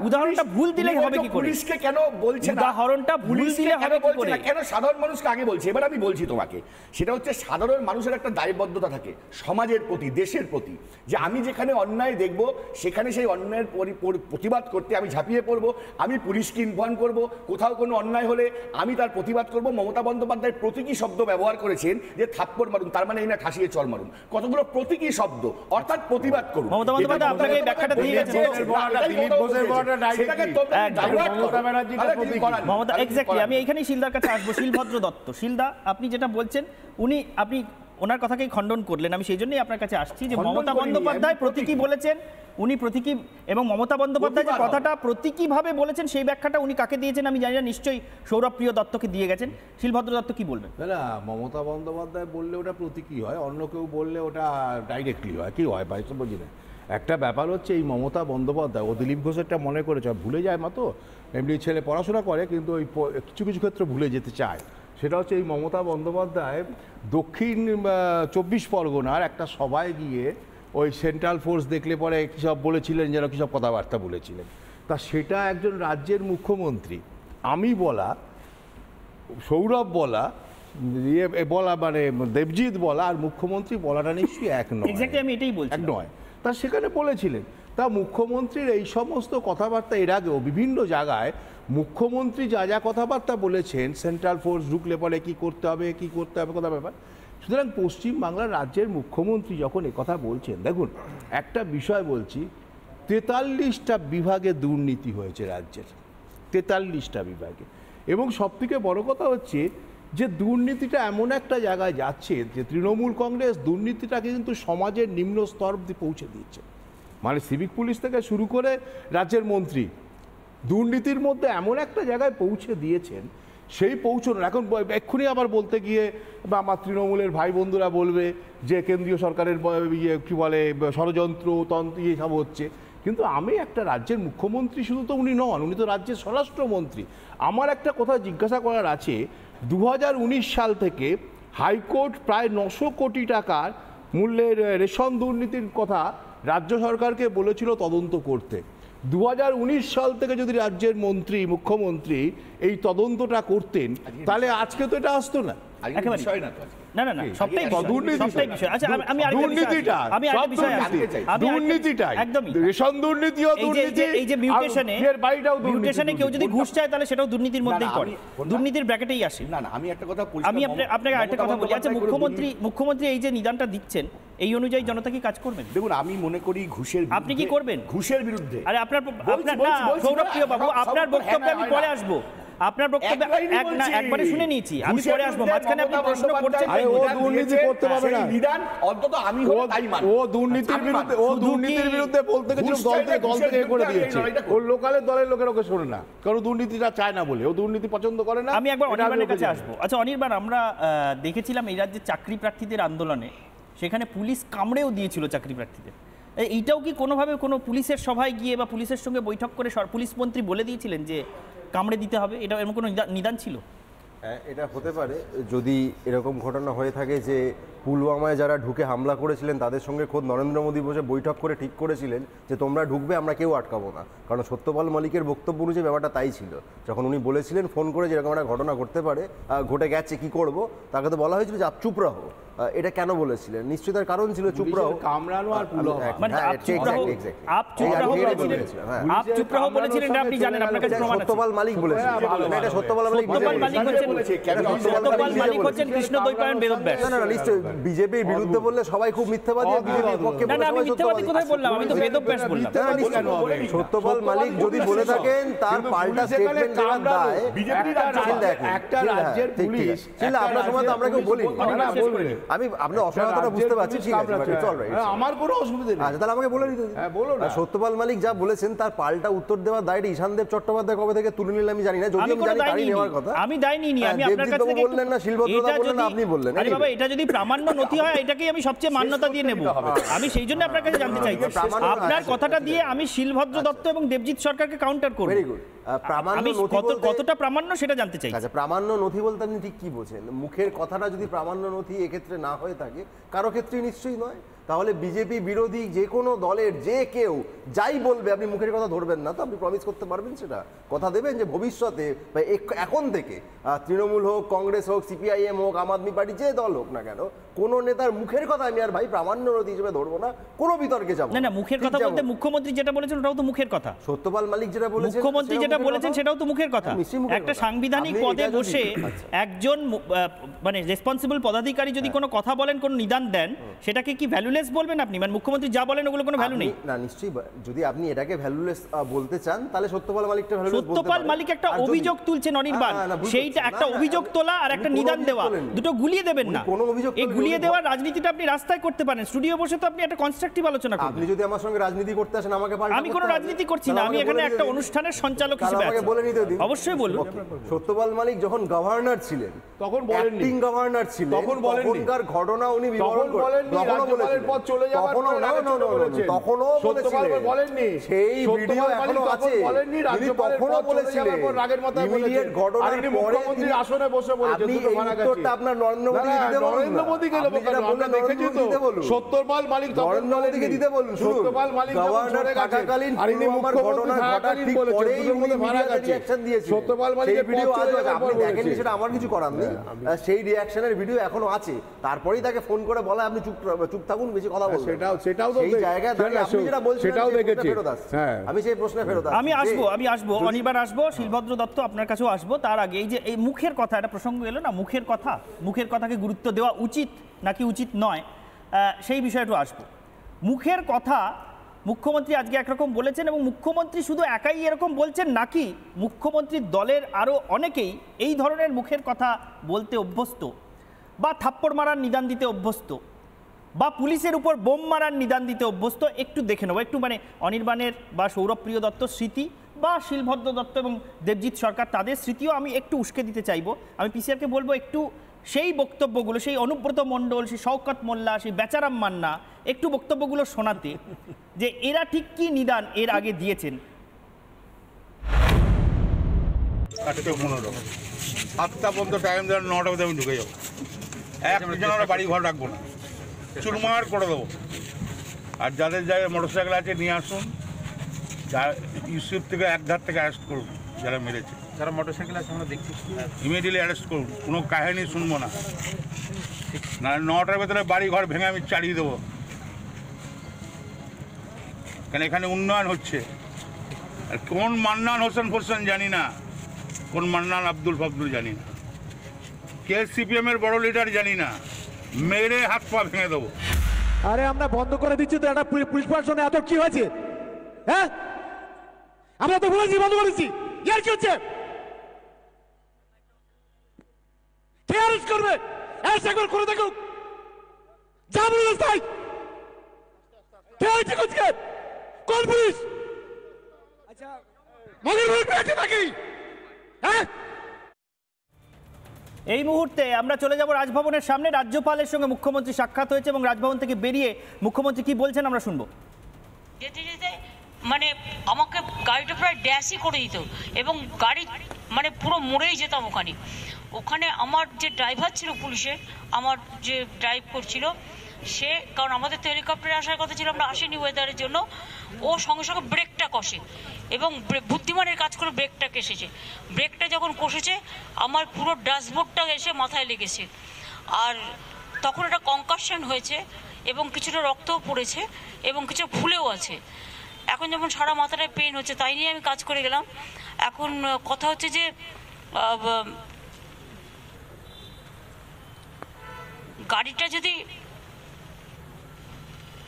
উদাহরণটা ভুল দিলে হবে কি করে? পুলিশকে কেন বলছেন? উদাহরণটা ভুল দিলে হবে কি করে? কেন সাধারণ মানুষকে আগে বলছি? এবার আমি বলছি তোমাকে, সেটা হচ্ছে সাধারণ মানুষের একটা দায়বদ্ধতা থাকে সমাজের প্রতি, দেশের প্রতি, যে আমি যেখানে অন্যায় দেখব সেখানে সেই অন্যায়ের প্রতিবাদ করতে আমি ঝাঁপিয়ে পড়বো। আমি পুলিশকে ইনফর্ম করব, কোথাও কোনো অন্যায় হলে আমি তার প্রতিবাদ করব। মমতা বন্দ্যোপাধ্যায় প্রতীকী শব্দ ব্যবহার করেছেন যে থাপ্পড় মারুন, তার মানে এই না ঠাসিয়ে চড় মারুন। কতগুলো প্রতীকী শব্দ, অর্থাৎ প্রতিবাদ করুন। মমতা বন্দ্যোপাধ্যায় আপনাকে এই ব্যাখ্যাটা দিয়ে গেছেন। মমতা এক্স্যাক্টলি। আমি এইখানেই শিলদার কাছে আসবো। শিলভদ্র দত্ত, শিলদা, আপনি যেটা বলছেন আপনি ওনার কথাকেই খণ্ডন করলেন। আমি সেই জন্যই আপনার কাছে আসছি যে মমতা বন্দ্যোপাধ্যায় প্রতীকী বলেছেন, উনি প্রতীকী, এবং মমতা বন্দ্যোপাধ্যায় যে কথাটা প্রতীকীভাবে বলেছেন সেই ব্যাখ্যাটা উনি কাকে দিয়েছেন আমি জানি না, নিশ্চয়ই সৌরভপ্রিয় দত্তকে দিয়ে গেছেন। শিলভদ্র দত্ত কি বলবেন? না, মমতা বন্দ্যোপাধ্যায় বললে ওটা প্রতীকী হয়, অন্য কেউ বললে ওটা ডাইরেক্টলি হয়। কি হয় ভাই, বুঝি না। একটা ব্যাপার হচ্ছে এই মমতা বন্দ্যোপাধ্যায় ও দিলীপ ঘোষেরটা মনে করেছে, ভুলে যায় মা, তো এমনি ছেলে পড়াশোনা করে কিন্তু ওই কিছু কিছু ক্ষেত্রে ভুলে যেতে চায়। সেটা হচ্ছে এই মমতা বন্দ্যোপাধ্যায় দক্ষিণ 24 পরগনার একটা সভায় গিয়ে ওই সেন্ট্রাল ফোর্স দেখলে পরে কী সব বলেছিলেন, যেন কী সব কথাবার্তা বলেছিলেন। তা সেটা একজন রাজ্যের মুখ্যমন্ত্রী আমি বলা, সৌরভ বলা, বলা মানে দেবজিৎ বলা আর মুখ্যমন্ত্রী বলাটা নিশ্চয়ই এক নয়। আমি এটাই বলছি, এক নয়। তা সেখানে বলেছিলেন, তা মুখ্যমন্ত্রীর এই সমস্ত কথাবার্তা এর আগেও বিভিন্ন জায়গায় মুখ্যমন্ত্রী যা যা কথাবার্তা বলেছেন, সেন্ট্রাল ফোর্স ঢুকলে পরে কী করতে হবে কথা ব্যাপার। সুতরাং পশ্চিমবাংলার রাজ্যের মুখ্যমন্ত্রী যখন কথা বলছেন, দেখুন একটা বিষয় বলছি, 43টা বিভাগে দুর্নীতি হয়েছে রাজ্যের, 43টা বিভাগে। এবং সবথেকে বড় কথা হচ্ছে যে দুর্নীতিটা এমন একটা জায়গায় যাচ্ছে যে তৃণমূল কংগ্রেস দুর্নীতিটাকে কিন্তু সমাজের নিম্ন স্তর অবধি পৌঁছে দিচ্ছে। মানে সিভিক পুলিশ থেকে শুরু করে রাজ্যের মন্ত্রী দুর্নীতির মধ্যে এমন একটা জায়গায় পৌঁছে দিয়েছেন, সেই পৌঁছানোর এখন এক্ষুনি আবার বলতে গিয়ে বা আমার তৃণমূলের ভাই বন্ধুরা বলবে যে কেন্দ্রীয় সরকারের ইয়ে কী বলে ষড়যন্ত্র তন্ত্র এসব হচ্ছে, কিন্তু আমি একটা রাজ্যের মুখ্যমন্ত্রী, শুধু তো উনি নন, উনি তো রাজ্যের স্বরাষ্ট্রমন্ত্রী। আমার একটা কথা জিজ্ঞাসা করার আছে, 2019 সাল থেকে হাইকোর্ট প্রায় 900 কোটি টাকার মূল্যের রেশন দুর্নীতির কথা রাজ্য সরকারকে বলেছিল তদন্ত করতে। 2019 সাল থেকে যদি রাজ্যের মন্ত্রী মুখ্যমন্ত্রী এই তদন্তটা করতেন তাহলে আজকে তো এটা আসতো না। না না না, সবটাই বিষয়। আচ্ছা আমি রেশন দুর্নীতি, এই যে মিউটেশনে কেউ যদি ঘুষ চায় তাহলে সেটাও দুর্নীতির মধ্যেই পড়ে, দুর্নীতির ব্র্যাকেটেই আসে। না না, আমি একটা কথা আমি আপনাকে আরেকটা কথা বলি। আচ্ছা মুখ্যমন্ত্রী এই যে নিদানটা দিচ্ছেন, এই অনুযায়ী জনতা কি কাজ করবেন? দেখুন, আমি মনে করি ঘুষের, আপনি কি করবেন ঘুষের বিরুদ্ধে? আরে আপনার সৌরভপ্রিয় বাবু, আপনার বক্তব্যে আমি পরে আসবো। আপনার বক্তব্য একবারে শুনে নিয়েছি, আমি পরে আসবো। মাঝখানে আপনি প্রশ্ন করছেন, ও দুর্নীতি করতে পারবে না, বিধান অন্তত আমি তাই মানি। ও দুর্নীতির বিরুদ্ধে বলতে গেছিল, দল থেকে করে দিয়েছে। ওর লোকালের দলের লোকের ওকে শোনে না, কারণ দুর্নীতিটা চায় না বলে, ও দুর্নীতি পছন্দ করে না। আমি একবার অনির্বাণের কাছে আসবো। আচ্ছা অনির্বাণ, আমরা দেখেছিলাম এই রাজ্যে চাকরি প্রার্থীদের আন্দোলনে, সেখানে পুলিশ কামড়েও দিয়েছিল চাকরি প্রার্থীদের। এইটাও কি কোনোভাবে কোনো পুলিশের সভায় গিয়ে বা পুলিশের সঙ্গে বৈঠক করে পুলিশ মন্ত্রী বলে দিয়েছিলেন যে কামড়ে দিতে হবে? এটা এরকম কোনো নিদান ছিল? এটা হতে পারে যদি এরকম ঘটনা হয়ে থাকে যে পুলওয়ামায় যারা ঢুকে হামলা করেছিলেন তাদের সঙ্গে খোদ নরেন্দ্র মোদী বসে বৈঠক করে ঠিক করেছিলেন যে তোমরা ঢুকবে, আমরা কেউ আটকাবো না। কারণ সত্যপাল মালিকের বক্তব্য অনুযায়ী ব্যাপারটা তাই ছিল। যখন উনি বলেছিলেন ফোন করে যেরকম একটা ঘটনা ঘটতে পারে, ঘটে গেছে, কি করব, তাকে তো বলা হয়েছিল যে আপ চুপ রাহো। এটা কেন বলেছিলেন? নিশ্চয়ই তার কারণ ছিল চুপ রাহো, কামড়ানো আর মানে আপ চুপ রাহো বলেছিলেন, এটা আপনি জানেন, আপনার কাছে প্রমাণ আছে। সত্যপাল মালিক বলেছিলেন, এটা সত্যপাল মালিক বলেছে। সত্যপাল মালিক হচ্ছেন কৃষ্ণদ্বৈপায়ন বেদব্যাস। না না, নিশ্চয়ই বিজেপির বিরুদ্ধে বললে সবাই খুব মিথ্যাবাদী, বিজেপির পক্ষে বললে আমি মিথ্যাবাদী কোথায় বললাম? আমি তো বেদব্যাস বললাম। সত্যপাল মালিক যদি বলে থাকেন তার পাল্টা স্টেটমেন্ট দেওয়ার দায় একটা রাজ্যের পুলিশ, আপনার সময় তো আমরা কেউ বলি, আমি আপনার অসহায়তাটা বুঝতে পারছি, ঠিক আছে, আমার কোনো অসুবিধা নেই। আচ্ছা তাহলে আমাকে বলে দিতে দিন। সত্যপাল মালিক যা বলেছেন তার পাল্টা উত্তর দেওয়ার দায়টা ঈশানদেব চট্টোপাধ্যায় কবে থেকে তুলে নিলে আমি জানি না, যদি আমি জানি তারই নেওয়ার কথা। আমি দায় নিইনি, আমি আপনার কাছ থেকে বললেন না, শিলভদ্রদা বললেন না, আপনি বললেন। আরে বাবা, এটা যদি প্রামাণ্য নথি হয় এটাকেই আমি সবচেয়ে মান্যতা দিয়ে নেব। আমি সেই জন্য আপনার কাছে জানতে চাইছি, আপনার কথাটা দিয়ে আমি শিলভদ্র দত্ত এবং দেবজিৎ সরকারকে কাউন্টার করব। Very good. কতটা প্রামাণ্য সেটা জানতে চাই। আচ্ছা, প্রামাণ্য নথি বলতে আপনি ঠিক কি বোঝেন? মুখের কথাটা যদি প্রামাণ্য নথি এক্ষেত্রে না হয়ে থাকে, কারো ক্ষেত্রে নিশ্চয়ই নয়, তাহলে বিজেপি বিরোধী যে কোনো দলের যে কেউ যাই বলবে আপনি মুখের কথা ধরবেন না, তো আপনি প্রমিস করতে পারবেন, সেটা কথা দেবেন যে ভবিষ্যতে বা এখন থেকে তৃণমূল হোক, কংগ্রেস হোক, সিপিআইএম হোক, আম আদমি পার্টি যে দল হোক না কেন, কোনো নেতার মুখের কথা আমি আর ভাই প্রামাণ্য নথি হিসেবে ধরবো না, কোনো বিতর্কে যাবো না। মুখের কথা বলতে মুখ্যমন্ত্রী যেটা বলেছেন ওটাও তো মুখের কথা। সত্যপাল মালিক যেটা বলেছেন, মুখ্যমন্ত্রী যেটা বলেছেন সেটাও তো মুখের কথা। একটা সাংবিধানিক পদে বসে একজন মানে রেসপন্সিবল পদাধিকারী যদি কোনো কথা বলেন, কোনো নিদান দেন, সেটাকে কি ভ্যালুলেস বলবেন আপনি? মানে মুখ্যমন্ত্রী যা বলেন ওগুলো কোনো ভ্যালু নেই? না, নিশ্চয়ই যদি আপনি এটাকে ভ্যালুলেস বলতে চান তাহলে সত্যপাল মালিকটা ভ্যালুলেস বলতে পারেন। সত্যপাল মালিক একটা অভিযোগ তুলছেন অনির্বাণ, সেইটা একটা অভিযোগ তোলা আর একটা নিদান দেওয়া, দুটো গুলিয়ে দেবেন না। এই গুলিয়ে দেওয়ার রাজনীতিটা আপনি রাস্তায় করতে পারেন, স্টুডিও বসে তো আপনি একটা কনস্ট্রাকটিভ আলোচনা করবেন। আপনি যদি আমার সঙ্গে রাজনীতি করতে আসেন আমাকে পাল্টা। আমি কোনো রাজনীতি করছি না, আমি এখানে একটা অনুষ্ঠানের সঞ্চালক হিসেবে আছি। বলে নিতে দিন। অবশ্যই বলুন। সত্যপাল মালিক যখন গভর্নর ছিলেন, তখন বলেননি, অ্যাক্টিং গভর্নর ছিলেন, তখন বলেননি, তখনকার ঘটনা উনি বিবরণ করেন, তখনও বলেছিলেন, পদ চলে যাওয়ার পর তখনও বলেছিলেন, সেই ভিডিও এখনো আছে, তিনি তখনও বলেছিলেন ইমিডিয়েট ঘটনার পরে মুখ্যমন্ত্রীর আসনে বসে বলেছেন দুটো ভাঙাকাছি। উত্তরটা আপনার নরেন্দ্র মোদীকে দিতে বলুন। সত্যপাল মালিক নরেন্দ্র মোদীকে দিতে বলুন। সত্যপাল মালিক গভর্নর থাকাকালীন পুলওয়ামার ঘটনা ঘটার ঠিক পরেই উনি মিডিয়াতে রিঅ্যাকশন দিয়েছেন। সত্যপাল মালিকের ভিডিও আছে, আপনি দেখেননি সেটা আমার কিছু করার নেই। সেই রিঅ্যাকশনের ভিডিও এখনো আছে, তারপরেই তাকে ফোন করে বলা আপনি চুপ থাকুন, বেশি কথা বলবেন। সেটাও তো সেই জায়গায় দাঁড়িয়ে আপনি যেটা বলছেন সেটাও দেখেছি। আমি সেই প্রশ্নে ফেরত আসছি। আমি আসবো অনির্বাণ আসবো, শিলভদ্র দত্ত আপনার কাছেও আসবো। তার আগে এই যে এই মুখের কথা, একটা প্রসঙ্গ এলো না, মুখের কথাকে গুরুত্ব দেওয়া উচিত নাকি উচিত নয়, সেই বিষয়টা আসবো। মুখের কথা মুখ্যমন্ত্রী আজকে একরকম বলেছেন, এবং মুখ্যমন্ত্রী শুধু একাই এরকম বলছেন নাকি মুখ্যমন্ত্রীর দলের আরও অনেকেই এই ধরনের মুখের কথা বলতে অভ্যস্ত বা থাপ্পড় মারার নিদান দিতে অভ্যস্ত? বা পুলিশের উপর বোম মারার নিদান দিতে অভ্যস্ত? একটু দেখে নেবো, একটু মানে অনির্বাণের বা সৌরভপ্রিয় দত্ত স্মৃতি বা শিলভদ্র দত্ত এবং দেবজিৎ সরকার তাদের স্মৃতিও আমি একটু উস্কে দিতে চাইবো। আমি পিসিআরকে বলবো একটু সেই বক্তব্যগুলো, সেই অনুব্রত মণ্ডল, সেই শওকত মোল্লা, সেই বেচারাম মান্না, একটু বক্তব্যগুলো শোনাতে যে এরা ঠিক কি নিদান এর আগে দিয়েছেন। 7টা পর্যন্ত টাইম দেওয়ার 9টা মধ্যে আমি ঢুকে যাবো। একজন আমরা বাড়ি ঘর রাখবো না, চুরমার করে দেবো। আর যাদের জায়গায় মোটরসাইকেল আছে নিয়ে আসুন, যা ইউসুফ থেকে এক ধার থেকে অ্যারেস্ট করুন, যারা মেরেছে, যারা মোটরসাইকেল আছে আমরা দেখছি, ইমিডিয়েটলি অ্যারেস্ট করুন। কোনো কাহিনী শুনবো না, না 9টার ভেতরে বাড়ি ঘর ভেঙে আমি চালিয়ে দেবো। কেন এখানে উন্নয়ন হচ্ছে। আর কোন মান্নান হোসেন জানি না, কোন মান্নান আব্দুল ফাবদুল জানি না, কে সিপিএমের বড় লিডার জানি না, মেরে হাত পা ভেঙে দেবো। আরে আমরা বন্ধ করে দিচ্ছি তো, একটা পুলিশ প্রশাসনে এত কি হয়েছে? হ্যাঁ, আমরা তো বলেছি বন্ধ করেছি, ইয়ার কি হচ্ছে? কে অ্যারেস্ট করবে? অ্যারেস্ট একবার করে দেখুক, যা বলুন তাই। কে হয়েছে কুচকে? কোন পুলিশ? আচ্ছা মগের ভুল পেয়েছে নাকি? হ্যাঁ, এই মুহূর্তে আমরা চলে যাব রাজভবনের সামনে। রাজ্যপালের সঙ্গে মুখ্যমন্ত্রী সাক্ষাৎ হয়েছে এবং রাজভবন থেকে বেরিয়ে মুখ্যমন্ত্রী কি বলছেন আমরা শুনবো। যেতে যেতে মানে আমাকে গাড়িটা প্রায় ড্যাশই করে দিত এবং গাড়ি মানে পুরো মরেই যেতাম ওখানে। ওখানে আমার যে ড্রাইভার ছিল পুলিশের, আমার যে ড্রাইভ করছিল সে, কারণ আমাদের তো হেলিকপ্টারে আসার কথা ছিল, আমরা আসিনি ওয়েদারের জন্য, ও সঙ্গে সঙ্গে ব্রেকটা কষে এবং বুদ্ধিমানের কাজ করে ব্রেকটা কেসেছে। ব্রেকটা যখন কষেছে আমার পুরো ড্যাশবোর্ডটা এসে মাথায় লেগেছে, আর তখন একটা কনকাশন হয়েছে এবং কিছুটা রক্তও পড়েছে এবং কিছু ফুলেও আছে। এখন যখন সারা মাথাটায় পেন হচ্ছে, তাই নিয়ে আমি কাজ করে গেলাম। এখন কথা হচ্ছে যে গাড়িটা যদি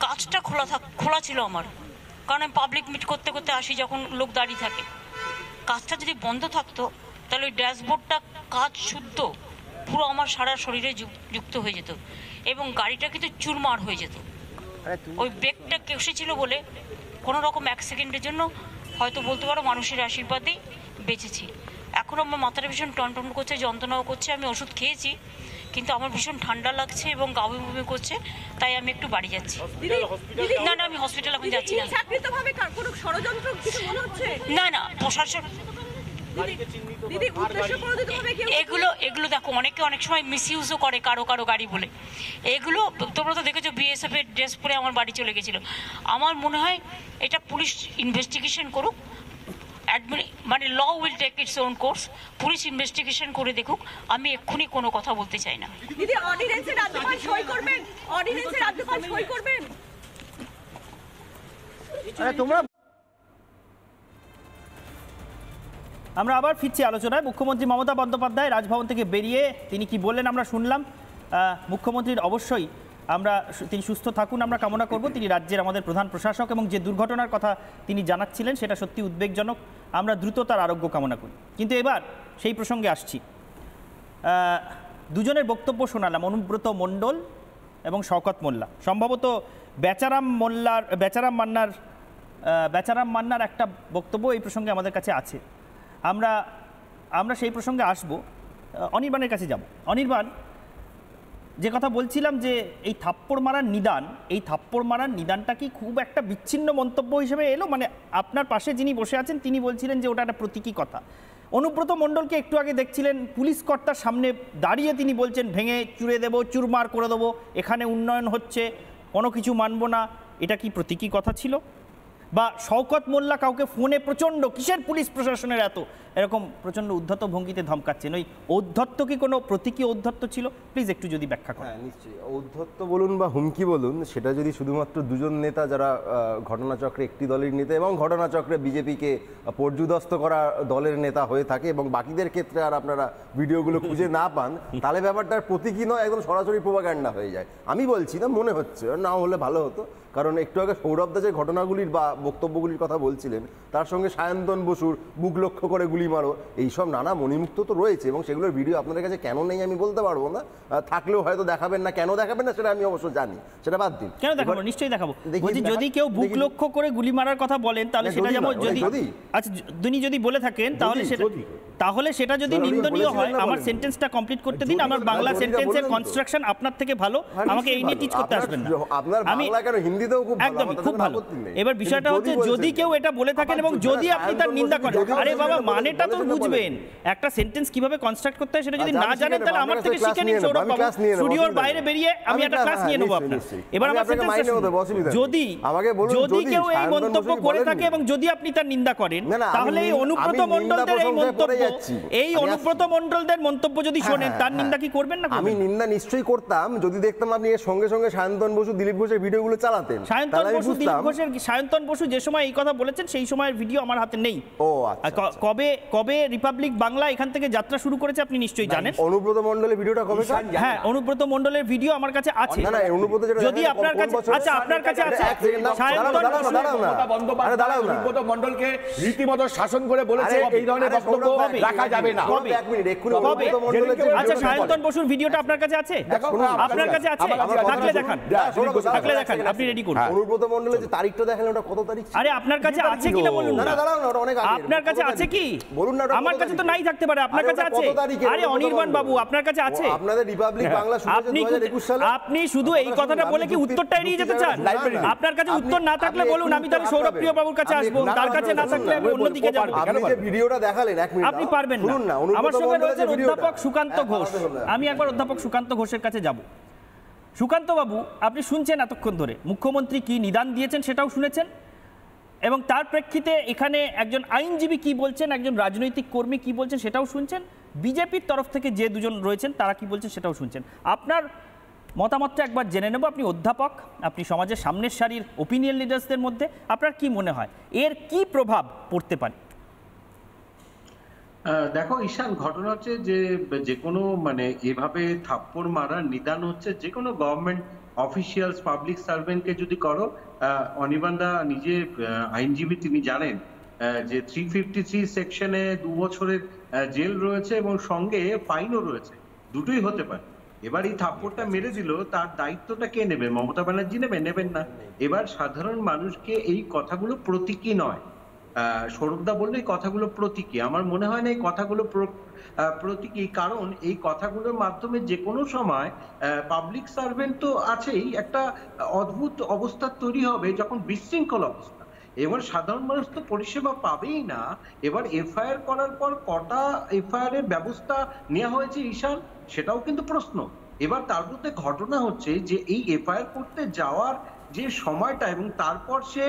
কাঁচটা খোলা ছিল আমার, কারণ আমি পাবলিক মিট করতে করতে আসি যখন লোক দাঁড়িয়ে থাকে, কাঁচটা যদি বন্ধ থাকতো তাহলে ওই ড্যাশবোর্ডটা কাঁচ শুদ্ধ পুরো আমার সারা শরীরে যুক্ত হয়ে যেত এবং গাড়িটা কিন্তু চুরমার হয়ে যেত। ওই ব্রেকটা কেসেছিল বলে কোনো রকম 1 সেকেন্ডের জন্য হয়তো বলতে পারো মানুষের আশীর্বাদেই বেঁচেছি। এখন আমার মাথাটা ভীষণ টনটন করছে, যন্ত্রণাও করছে, আমি ওষুধ খেয়েছি কিন্তু আমার ভীষণ ঠান্ডা লাগছে এবং গা বমি করছে, তাই আমি একটু বাড়ি যাচ্ছি। না না, আমি হসপিটাল এখন যাচ্ছি না। না না, প্রশাসন এগুলো দেখো, অনেকে অনেক সময় মিসইউজও করে কারো গাড়ি বলে। এগুলো তোমরা তো দেখেছো, বিএসএফ এর ড্রেস পরে আমার বাড়ি চলে গেছিল। আমার মনে হয় এটা পুলিশ ইনভেস্টিগেশন করুক, মানে law will take its own course. Police investigation করে দেখুক, আমি এক্ষুনি কোনো কথা বলতে চাই না। দিদি, অর্ডিন্যান্সে রাজ্যপাল সই করবেন? অর্ডিন্যান্সে রাজ্যপাল সই করবেন? তোমরা আমরা আবার ফিরছি আলোচনায়। মুখ্যমন্ত্রী মমতা বন্দ্যোপাধ্যায় রাজভবন থেকে বেরিয়ে তিনি কি বললেন আমরা শুনলাম। মুখ্যমন্ত্রীর অবশ্যই তিনি সুস্থ থাকুন আমরা কামনা করব। তিনি রাজ্যের আমাদের প্রধান প্রশাসক এবং যে দুর্ঘটনার কথা তিনি জানাচ্ছিলেন সেটা সত্যি উদ্বেগজনক। আমরা দ্রুত তার আরোগ্য কামনা করি। কিন্তু এবার সেই প্রসঙ্গে আসছি। দুজনের বক্তব্য শোনালাম, অনুব্রত মণ্ডল এবং শওকত মোল্লা। সম্ভবত বেচারাম মান্নার একটা বক্তব্য এই প্রসঙ্গে আমাদের কাছে আছে। আমরা সেই প্রসঙ্গে আসব। অনির্বাণের কাছে যাব। অনির্বাণ, যে কথা বলছিলাম যে এই থাপ্পড় মারার নিদানটা কি খুব একটা বিচ্ছিন্ন মন্তব্য হিসেবে এলো? মানে আপনার পাশে যিনি বসে আছেন তিনি বলছিলেন যে ওটা একটা প্রতীকী কথা। অনুব্রত মণ্ডলকে একটু আগে দেখছিলেন পুলিশ কর্তার সামনে দাঁড়িয়ে তিনি বলছেন ভেঙে চুরে দেবো, চুরমার করে দেবো, এখানে উন্নয়ন হচ্ছে, কোনো কিছু মানব না। এটা কি প্রতীকী কথা ছিল? বা শওকত মোল্লা কাউকে ফোনে প্রচণ্ড কিসের পুলিশ প্রশাসনের এরকম প্রচণ্ড উদ্ধত ভঙ্গিতে ধমকাচ্ছেন, ওই ঔদ্ধত্য কি কোনো প্রতীকী ঔদ্ধত্য ছিল? প্লিজ একটু যদি ব্যাখ্যা করেন। হ্যাঁ, নিশ্চয়ই। ঔদ্ধত্য বলুন বা হুমকি বলুন, সেটা যদি শুধুমাত্র দুজন নেতা যারা ঘটনাচক্রে একটি দলের নেতা এবং ঘটনাচক্রে বিজেপিকে পর্যুদস্ত করা দলের নেতা হয়ে থাকে এবং বাকিদের ক্ষেত্রে আর আপনারা ভিডিওগুলো খুঁজে না পান, তাহলে ব্যাপারটার প্রতীকী নয়, একদম সরাসরি প্রোপাগান্ডা হয়ে যায়। আমি বলছি না, মনে হচ্ছে না হলে ভালো হতো, কারণ একটু আগে সৌরভদা যে ঘটনাগুলির বা বক্তব্যগুলির কথা বলছিলেন তার সঙ্গে সায়ন্তন বসুর বুক লক্ষ্য করে গুলি গুলি মারো, এইসব নানা মণিমুক্ত তো রয়েছে এবং সেগুলোর ভিডিও আপনাদের কাছে কেন নেই আমি বলতে পারবো না, থাকলেও হয়তো দেখাবেন না, কেন দেখাবেন না সেটা আমি অবশ্য জানি, সেটা বাদ দিন। কেন দেখাবো, নিশ্চয়ই দেখাবো। বলছি যদি কেউ বুক লক্ষ্য করে গুলি মারার কথা বলেন তাহলে সেটা যেমন যদি আচ্ছা তিনি যদি বলে থাকেন তাহলে সেটা যদি নিন্দনীয় হয়, আমার সেন্টেন্সটা কমপ্লিট করতে দিন। আমার বাংলা সেন্টেন্সের কনস্ট্রাকশন আপনার থেকে ভালো, আমাকে এই নিয়ে টিচ করতে আসবেন না। আমি একদমই খুব ভালো। এবার বিষয়টা হচ্ছে যদি কেউ এটা বলে থাকেন এবং যদি আপনি তার নিন্দা করেন, আরে বাবা মানেটা তো বুঝবেন, একটা সেন্টেন্স কিভাবে কনস্ট্রাক্ট করতে হয় সেটা যদি না জানেন তাহলে আমার থেকে শিখে নিন সৌরভ বাবু। স্টুডিওর বাইরে বেরিয়ে আমি একটা ক্লাস নিয়ে নেবো আপনার। এবার আমার সেন্টেন্স যদি কেউ এই মন্তব্য করে থাকে এবং যদি আপনি তার নিন্দা করেন তাহলে এই অনুব্রত মণ্ডলদের এই মন্তব্য, এই অনুব্রত মণ্ডলদের মন্তব্য যদি শোনেন তার নিন্দা কি করবেন না? আমি নিন্দা নিশ্চয়ই করতাম যদি দেখতাম আপনি এর সঙ্গে সঙ্গে সায়ন্তন বসু, দিলীপ ঘোষের ভিডিওগুলো চালাতেন। সায়ন্তন বসু যে সময় এই কথা বলেছেন সেই সময়ের ভিডিও আমার হাতে নেই। ও আচ্ছা, কবে রিপাবলিক বাংলা এখান থেকে যাত্রা শুরু করেছে আপনি নিশ্চয়ই জানেন। অনুব্রত মণ্ডলের ভিডিওটা কবে? হ্যাঁ, অনুব্রত মণ্ডলের ভিডিও আমার কাছে আছে। না না, অনুব্রত যদি আপনার কাছে আচ্ছা, আপনার কাছে আছে সায়ন্তন অনুব্রত মণ্ডলকে রীতিমতো শাসন করে বলেছে এই ধরনের বক্তব্য রাখা যাবে না। এক মিনিট, এক্ষুনি অনুব্রত মণ্ডলের আচ্ছা সায়ন্তন বসুর ভিডিওটা আপনার কাছে আছে? আপনার কাছে আছে? থাকলে দেখান, আপনি রেডি করুন। অনুব্রত মণ্ডলের যে তারিখটা দেখালেন ওটা কত তারিখ? আরে আপনার কাছে আছে কিনা বলুন না। দাঁড়াও না, ওটা অনেক আগে। আপনার কাছে আছে কি বলুন না। আমার কাছে তো নাই থাকতে পারে, আপনার কাছে আছে? আরে অনির্বাণ বাবু আপনার কাছে আছে? আপনাদের রিপাবলিক বাংলা শুরু হয়েছে 2021 সালে। আপনি শুধু এই কথাটা বলে কি উত্তরটা এড়িয়ে যেতে চান? আপনার কাছে উত্তর না থাকলে বলুন, আমি তাহলে সৌরভ প্রিয় বাবুর কাছে আসবো, তার কাছে না থাকলে আমি অন্যদিকে যাব। আপনি যে ভিডিওটা দেখালেন এক মিনিট আপনি পারবেন না। আমার সঙ্গে রয়েছে অধ্যাপক সুকান্ত ঘোষ, আমি একবার অধ্যাপক সুকান্ত ঘোষের কাছে যাব। সুকান্ত বাবু, আপনি শুনছেন এতক্ষণ ধরে মুখ্যমন্ত্রী কি নিদান দিয়েছেন সেটাও শুনেছেন এবং তার প্রেক্ষিতে এখানে একজন আইনজীবী কি বলছেন, একজন রাজনৈতিক কর্মী কি বলছেন সেটাও শুনছেন, বিজেপির তরফ থেকে যে দুজন রয়েছেন তারা কি বলছেন সেটাও শুনছেন। আপনার মতামতটা একবার জেনে নেব। আপনি অধ্যাপক, আপনি সমাজের সামনের সারির ওপিনিয়ন লিডার্সদের মধ্যে, আপনার কি মনে হয় এর কি প্রভাব পড়তে পারে? দেখো ঈশান, ঘটনা হচ্ছে যে কোনো মানে এভাবে থাপ্পড় মারার নিদান হচ্ছে যে কোনো গভর্নমেন্ট অফিসিয়ালস, পাবলিক সার্ভেন্টকে যদি করো। অনির্বাণদা নিজে আইনজীবী, তিনি জানেন যে 353 সেকশনে 2 বছরের জেল রয়েছে এবং সঙ্গে ফাইনও রয়েছে, দুটোই হতে পারে। এবার এই থাপ্পড়টা মেরে দিল, তার দায়িত্বটা কে নেবে? মমতা ব্যানার্জি নেবেন না। এবার সাধারণ মানুষকে এই কথাগুলো প্রতীকী নয়, সৌরভদা বললে এই কথাগুলো প্রতীকী, আমার মনে হয় না এই কথাগুলো প্রতীকী, কারণ এই কথাগুলোর মাধ্যমে যে কোনো সময় পাবলিক সার্ভেন্ট তো আছেই, একটা অদ্ভুত অবস্থা তৈরি হবে যখন বিশৃঙ্খল অবস্থা। এবার সাধারণ মানুষ তো পরিষেবা পাবেই না। এবার এফআইআর করার পর কটা এফআইআর এর ব্যবস্থা নেওয়া হয়েছে ঈশান, সেটাও কিন্তু প্রশ্ন। এবার তার মধ্যে ঘটনা হচ্ছে যে এই এফআইআর করতে যাওয়ার যে সময়টা এবং তারপর সে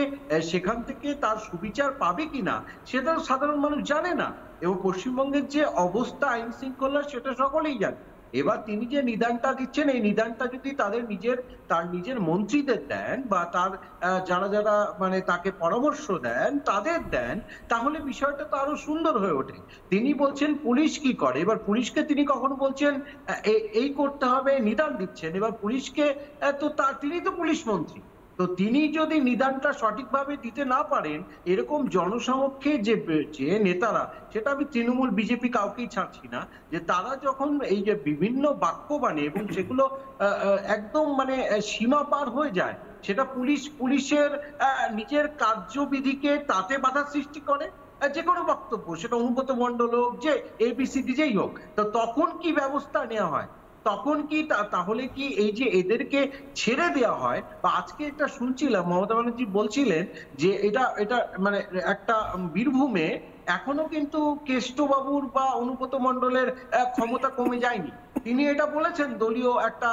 সেখান থেকে তার সুবিচার পাবে কিনা সেটা সাধারণ মানুষ জানে না, এবং পশ্চিমবঙ্গের যে অবস্থা আইন শৃঙ্খলা সেটা সকলেই জানে। এবার তিনি যে নিদানটা দিচ্ছেন, এই নিদানটা যদি তার নিজের মন্ত্রীদের দেন বা তার যারা মানে তাকে পরামর্শ দেন তাদের দেন, তাহলে বিষয়টা তো আরো সুন্দর হয়ে ওঠে। তিনি বলছেন পুলিশ কি করে, এবার পুলিশকে তিনি কখনো বলছেন এই করতে হবে, নিদান দিচ্ছেন। এবার পুলিশকে তিনি তো পুলিশ মন্ত্রী, তো তিনি যদি নিদানটা সঠিকভাবে দিতে না পারেন, এরকম জনসমক্ষে যে নেতারা, সেটা আমি তৃণমূল বিজেপি কাউকেই ছাড়ছি না, যে তারা যখন এই যে বিভিন্ন বাক্য বানে এবং সেগুলো একদম মানে সীমা পার হয়ে যায়, সেটা পুলিশের নিজের কার্যবিধিকে তাতে বাধা সৃষ্টি করে, যে কোনো বক্তব্য, সেটা অনুব্রত মণ্ডল হোক, যে এবিসিডি যেই হোক, তো তখন কি ব্যবস্থা নেওয়া হয়? তখন কি তাহলে কি এই যে এদেরকে ছেড়ে দেওয়া হয়? বা আজকে এটা শুনছিলাম মমতা ব্যানার্জি বলছিলেন যে এটা মানে একটা বীরভূমে এখনো কিন্তু কেষ্টবাবুর বা অনুব্রত মণ্ডলের ক্ষমতা কমে যায়নি, তিনি এটা বলেছেন, দলীয় একটা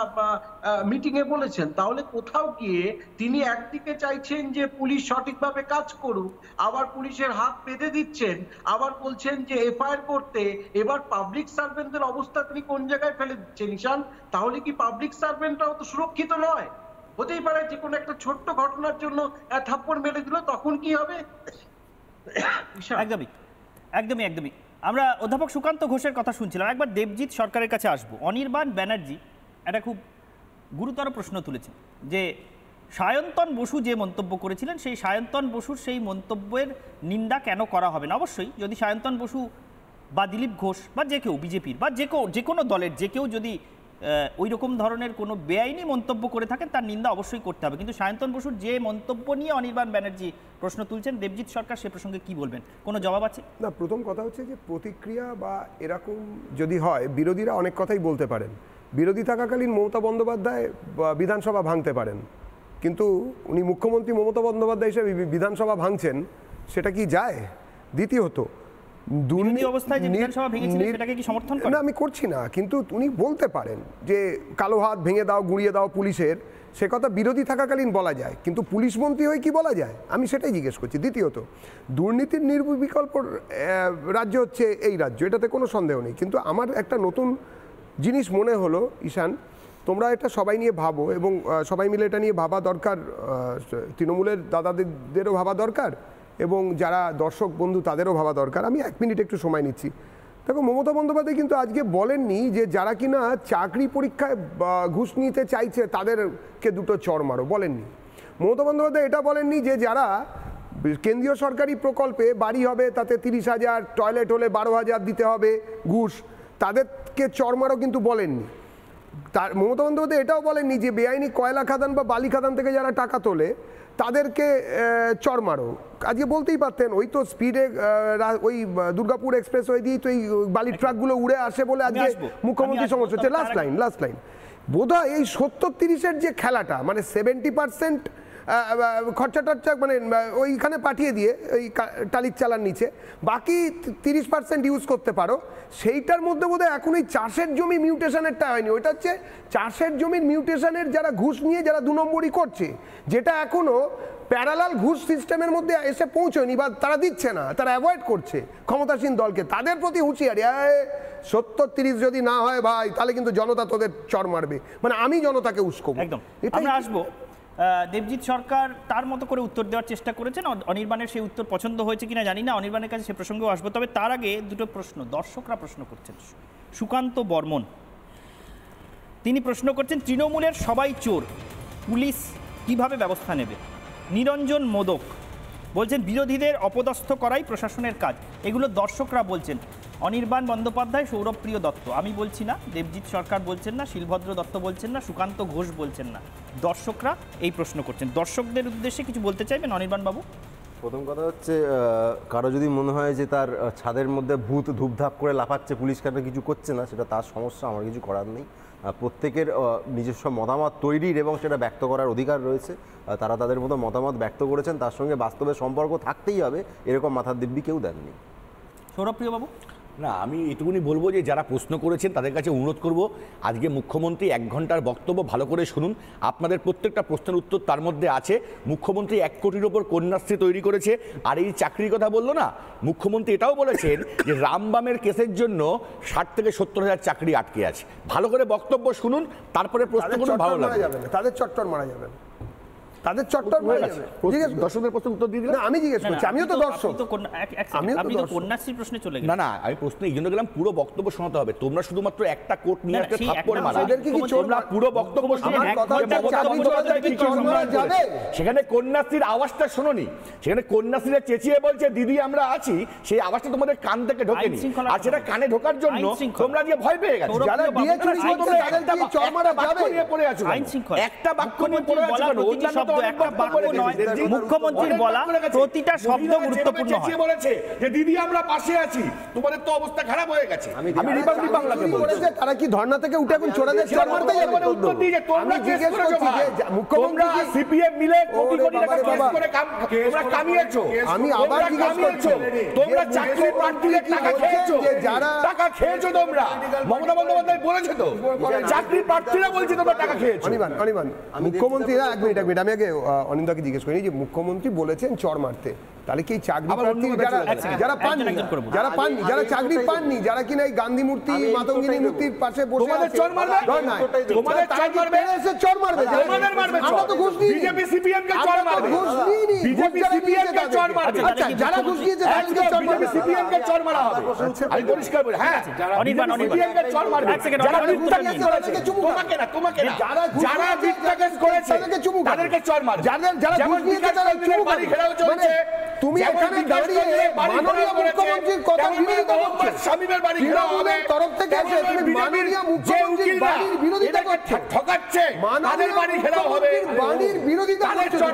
মিটিং এ বলেছেন। তাহলে কোথাও গিয়ে তিনি একদিকে চাইছেন যে পুলিশ সঠিকভাবে কাজ করুক, আবার পুলিশের হাত বেঁধে দিচ্ছেন, আবার বলছেন যে এফআইআর করতে। এবার পাবলিক সার্ভেন্টদের অবস্থা তিনি কোন জায়গায় ফেলে দিচ্ছেন ঈশান? তাহলে কি পাবলিক সার্ভেন্টরাও তো সুরক্ষিত নয়? হতেই পারে যে কোনো একটা ছোট্ট ঘটনার জন্য থাপ্পড় মেরে দিল, তখন কি হবে? একদমই আমরা অধ্যাপক সুকান্ত ঘোষের কথা শুনছিলাম। একবার দেবজিৎ সরকারের কাছে আসবো। অনির্বাণ ব্যানার্জি একটা খুব গুরুতর প্রশ্ন তুলেছেন যে সায়ন্তন বসু যে মন্তব্য করেছিলেন সেই সায়ন্তন বসুর সেই মন্তব্যের নিন্দা কেন করা হবে না। অবশ্যই যদি সায়ন্তন বসু বা দিলীপ ঘোষ বা যে কেউ বিজেপির বা যে কোনো দলের যে কেউ যদি ওই রকম ধরনের কোনো বেআইনি মন্তব্য করে থাকেন তার নিন্দা অবশ্যই করতে হবে, কিন্তু সায়ন্তন বসুর যে মন্তব্য নিয়ে অনির্বাণ ব্যানার্জি প্রশ্ন তুলছেন, দেবজিৎ সরকার সে প্রসঙ্গে কি বলবেন? কোনো জবাব আছে? না, প্রথম কথা হচ্ছে যে প্রতিক্রিয়া বা এরকম যদি হয়, বিরোধীরা অনেক কথাই বলতে পারেন। বিরোধী থাকাকালীন মমতা বন্দ্যোপাধ্যায় বিধানসভা ভাঙতে পারেন, কিন্তু উনি মুখ্যমন্ত্রী মমতা বন্দ্যোপাধ্যায় হিসেবে বিধানসভা ভাঙছেন, সেটা কি যায়? দ্বিতীয়ত দুর্নীতি অবস্থায় যে বিধানসভা ভেঙেছিলেন সেটাকে কি সমর্থন করেন? না, আমি করছি না, কিন্তু উনি বলতে পারেন যে কালো হাত ভেঙে দাও, গুঁড়িয়ে দাও পুলিশের, সে কথা বিরোধী থাকাকালীন বলা যায়, কিন্তু পুলিশ মন্ত্রী হয়ে কি বলা যায়? আমি সেটাই জিজ্ঞেস করছি। দ্বিতীয়ত দুর্নীতির নির্বিকল্প রাজ্য হচ্ছে এই রাজ্য, এটাতে কোনো সন্দেহ নেই, কিন্তু আমার একটা নতুন জিনিস মনে হলো, ঈশান, তোমরা এটা সবাই নিয়ে ভাবো এবং সবাই মিলে এটা নিয়ে ভাবা দরকার, তৃণমূলের দাদাদেরও ভাবা দরকার এবং যারা দর্শক বন্ধু তাদেরও ভাবা দরকার। আমি 1 মিনিট একটু সময় নিচ্ছি। দেখো, মমতা বন্দ্যোপাধ্যায় কিন্তু আজকে বলেননি যে যারা কিনা চাকরি পরীক্ষায় ঘুষ নিতে চাইছে তাদেরকে দুটো চড় মারো, বলেননি। মমতা বন্দ্যোপাধ্যায় এটা বলেননি যে যারা কেন্দ্রীয় সরকারি প্রকল্পে বাড়ি হবে তাতে 30,000, টয়লেট হলে 12,000 দিতে হবে ঘুষ, তাদেরকে চড় মারো কিন্তু বলেননি। তার মমতা বন্দ্যোপাধ্যায় এটাও বলেননি যে বেআইনি কয়লা খাদান বা বালি খাদান থেকে যারা টাকা তোলে তাদেরকে চড় মারো। আজকে বলতেই পারতেন, ওই তো স্পিডে ওই দুর্গাপুর এক্সপ্রেসওয়ে দিয়ে তো এই বালির ট্রাকগুলো উড়ে আসে বলে আজকে মুখ্যমন্ত্রী সমস্যা হচ্ছে। লাস্ট লাইন বোধহয় এই 70-30-এর যে খেলাটা, মানে 70% খরচা টরচা মানে ওইখানে পাঠিয়ে দিয়ে ওই টালির চালার নিচে বাকি 30% ইউজ করতে পারো, সেইটার মধ্যে বোধহয় এখন ওই চাষের জমি মিউটেশনেরটা হয়নি। ওইটা হচ্ছে চাষের জমির মিউটেশনের যারা ঘুষ নিয়ে যারা 2 নম্বরই করছে, যেটা এখনো প্যারালাল ঘুষ সিস্টেমের মধ্যে এসে পৌঁছয়নি বা তারা দিচ্ছে না, তারা অ্যাভয়েড করছে ক্ষমতাসীন দলকে, তাদের প্রতি হুঁশিয়ারি। 70-30 যদি না হয় ভাই, তাহলে কিন্তু জনতা তোদের চড় মারবে, মানে আমি জনতাকে উস্কবো। একদম। আমরা আসবো, দেবজিৎ সরকার তার মতো করে উত্তর দেওয়ার চেষ্টা করেছেন, অনির্বাণের সেই উত্তর পছন্দ হয়েছে কিনা জানি না, অনির্বাণের কাছে সে প্রসঙ্গেও আসবো। তবে তার আগে দুটো প্রশ্ন দর্শকরা প্রশ্ন করছেন। সুকান্ত বর্মন তিনি প্রশ্ন করছেন, তৃণমূলের সবাই চোর, পুলিশ কিভাবে ব্যবস্থা নেবে? নিরঞ্জন মোদক বলছেন, বিরোধীদের অপদস্থ করাই প্রশাসনের কাজ। এগুলো দর্শকরা বলছেন। অনির্বাণ বন্দ্যোপাধ্যায়, সৌরভপ্রিয় দত্ত, আমি বলছি না, দেবজিৎ সরকার বলছেন না, শিলভদ্র দত্ত বলছেন না, সুকান্ত ঘোষ বলছেন না, দর্শকরা এই প্রশ্ন করছেন। দর্শকদের উদ্দেশ্যে কিছু বলতে চাইবেন অনির্বাণ বাবু? প্রথম কথা হচ্ছে, কারো যদি মনে হয় যে তার ছাদের মধ্যে ভূত ধূপধাপ করে লাফাচ্ছে, পুলিশ কেন কিছু করছে না, সেটা তার সমস্যা, আমার কিছু করার নেই। প্রত্যেকের নিজস্ব মতামত তৈরির এবং সেটা ব্যক্ত করার অধিকার রয়েছে, তারা তাদের মতো মতামত ব্যক্ত করেছেন, তার সঙ্গে বাস্তবে সম্পর্ক থাকতেই হবে, এরকম মাথার দিব্যি কেউ দেননি। সৌরভপ্রিয় বাবু? না, আমি এটুকুনি বলবো যে যারা প্রশ্ন করেছেন তাদের কাছে অনুরোধ করব, আজকে মুখ্যমন্ত্রী 1 ঘন্টার বক্তব্য ভালো করে শুনুন। আপনাদের প্রত্যেকটা প্রশ্নের উত্তর তার মধ্যে আছে। মুখ্যমন্ত্রী 1 কোটির ওপর কন্যাশ্রী তৈরি করেছে। আর এই চাকরির কথা বললো না, মুখ্যমন্ত্রী এটাও বলেছেন যে রামবামের কেসের জন্য 60 থেকে 70,000 চাকরি আটকে আছে। ভালো করে বক্তব্য শুনুন, তারপরে প্রশ্ন করুন, ভালো লাগবে। তাদের চট্টর মারা যাবে না, তাদের চট্টর মারা যাবে। দর্শকদের প্রশ্ন উত্তর দিয়ে দিলাম। আমি জিজ্ঞেস করছি, আমিও তো দর্শক। আমি তো কন্যাশ্রীর প্রশ্নে চলে গেলাম। না, আমি প্রশ্ন এই জন্য গেলাম, পুরো বক্তব্য শোনাতে হবে। তোমরা শুধুমাত্র একটা কোট নিয়ে আসতে থাপ্পড় মারা, তোমরা পুরো বক্তব্য শুনে সেখানে কন্যাশ্রীর আওয়াজটা শোনোনি, সেখানে কন্যাশ্রীরা চেঁচিয়ে বলছে দিদি আমরা আছি, সেই আওয়াজটা তোমাদের কান থেকে ঢোকেনি, আর সেটা কানে ঢোকার জন্য তোমরা যে ভয় পেয়ে গেছো। যারা দিয়ে চুরি করছে তাদেরকে চড়মারা যাবে, পড়ে আছো একটা বাক্য নিয়ে পড়ে আছো। মুখ্যমন্ত্রীর বলা প্রতিটা শব্দ গুরুত্বপূর্ণ হয়। বলেছে যে দিদি আমরা পাশে আছি, তোমাদের তো অবস্থা খারাপ হয়ে গেছে। আমি রিপাবলিক বাংলাকে বলছি, তারা কি ধর্ণা থেকে উঠে এখন চোরাদের চড় মারতে যাবে? উত্তর দিয়ে তোমরা জিজ্ঞেস করেছো ভাই, মুখ্যমন্ত্রী সিপিএম মিলে কোটি কোটি টাকা কেস করে তোমরা কামিয়েছো। আমি আবার জিজ্ঞেস করছি, তোমরা চাকরি প্রার্থীদের টাকা খেয়েছো, যারা টাকা খেয়েছো তোমরা, মমতা বন্দ্যোপাধ্যায় বলেছে তো, চাকরি প্রার্থীরা বলছে তোমরা টাকা খেয়েছো। অনির্বাণ মুখ্যমন্ত্রী, এক মিনিট আমি আগে অনিন্দাকে জিজ্ঞেস করি যে মুখ্যমন্ত্রী বলেছেন চড় মারতে, তাহলে কি চাকরি প্রার্থী যারা পাননি, যারা চাকরি পাননি, যারা কিনা এই গান্ধী মূর্তি মাতঙ্গিনী মূর্তির পাশে বসে আছে, চড় মারবে, আমরা তো ঘুষ নিইনি, বিজেপি সিপিএম কে চড় মারবে, ঘুষ নিইনি, বিজেপি সিপিএম কে চড় মারবে, আচ্ছা যারা ঘুষ দিয়েছে তাদেরকে চড় মারবে, বিজেপি সিপিএম কে চড় মারা হবে। আমি পরিষ্কার বলি, হ্যাঁ অনির্বাণ সিপিএম কে চড় মারবে, যারা মিথ্যা কেস করেছে তোমাকে না, যারা মিথ্যা কেস করেছে তাদেরকে চড় মারবে, যারা ঘুষ নিয়েছে তারা চুমু বাড়ি ঘেরাও চলছে, তুমি এখানে দাঁড়িয়ে মাননীয় মুখ্যমন্ত্রীর কথা বিরোধিতা করছো। শামীমের বাড়ি ঘেরাও হবে তরফ থেকে এসে তুমি মাননীয় মুখ্যমন্ত্রীর বাড়ির বিরোধিতা করছো, ঠকাচ্ছে, তাদের বাড়ি ঘেরাও হবে, বাড়ির বিরোধিতা করছো।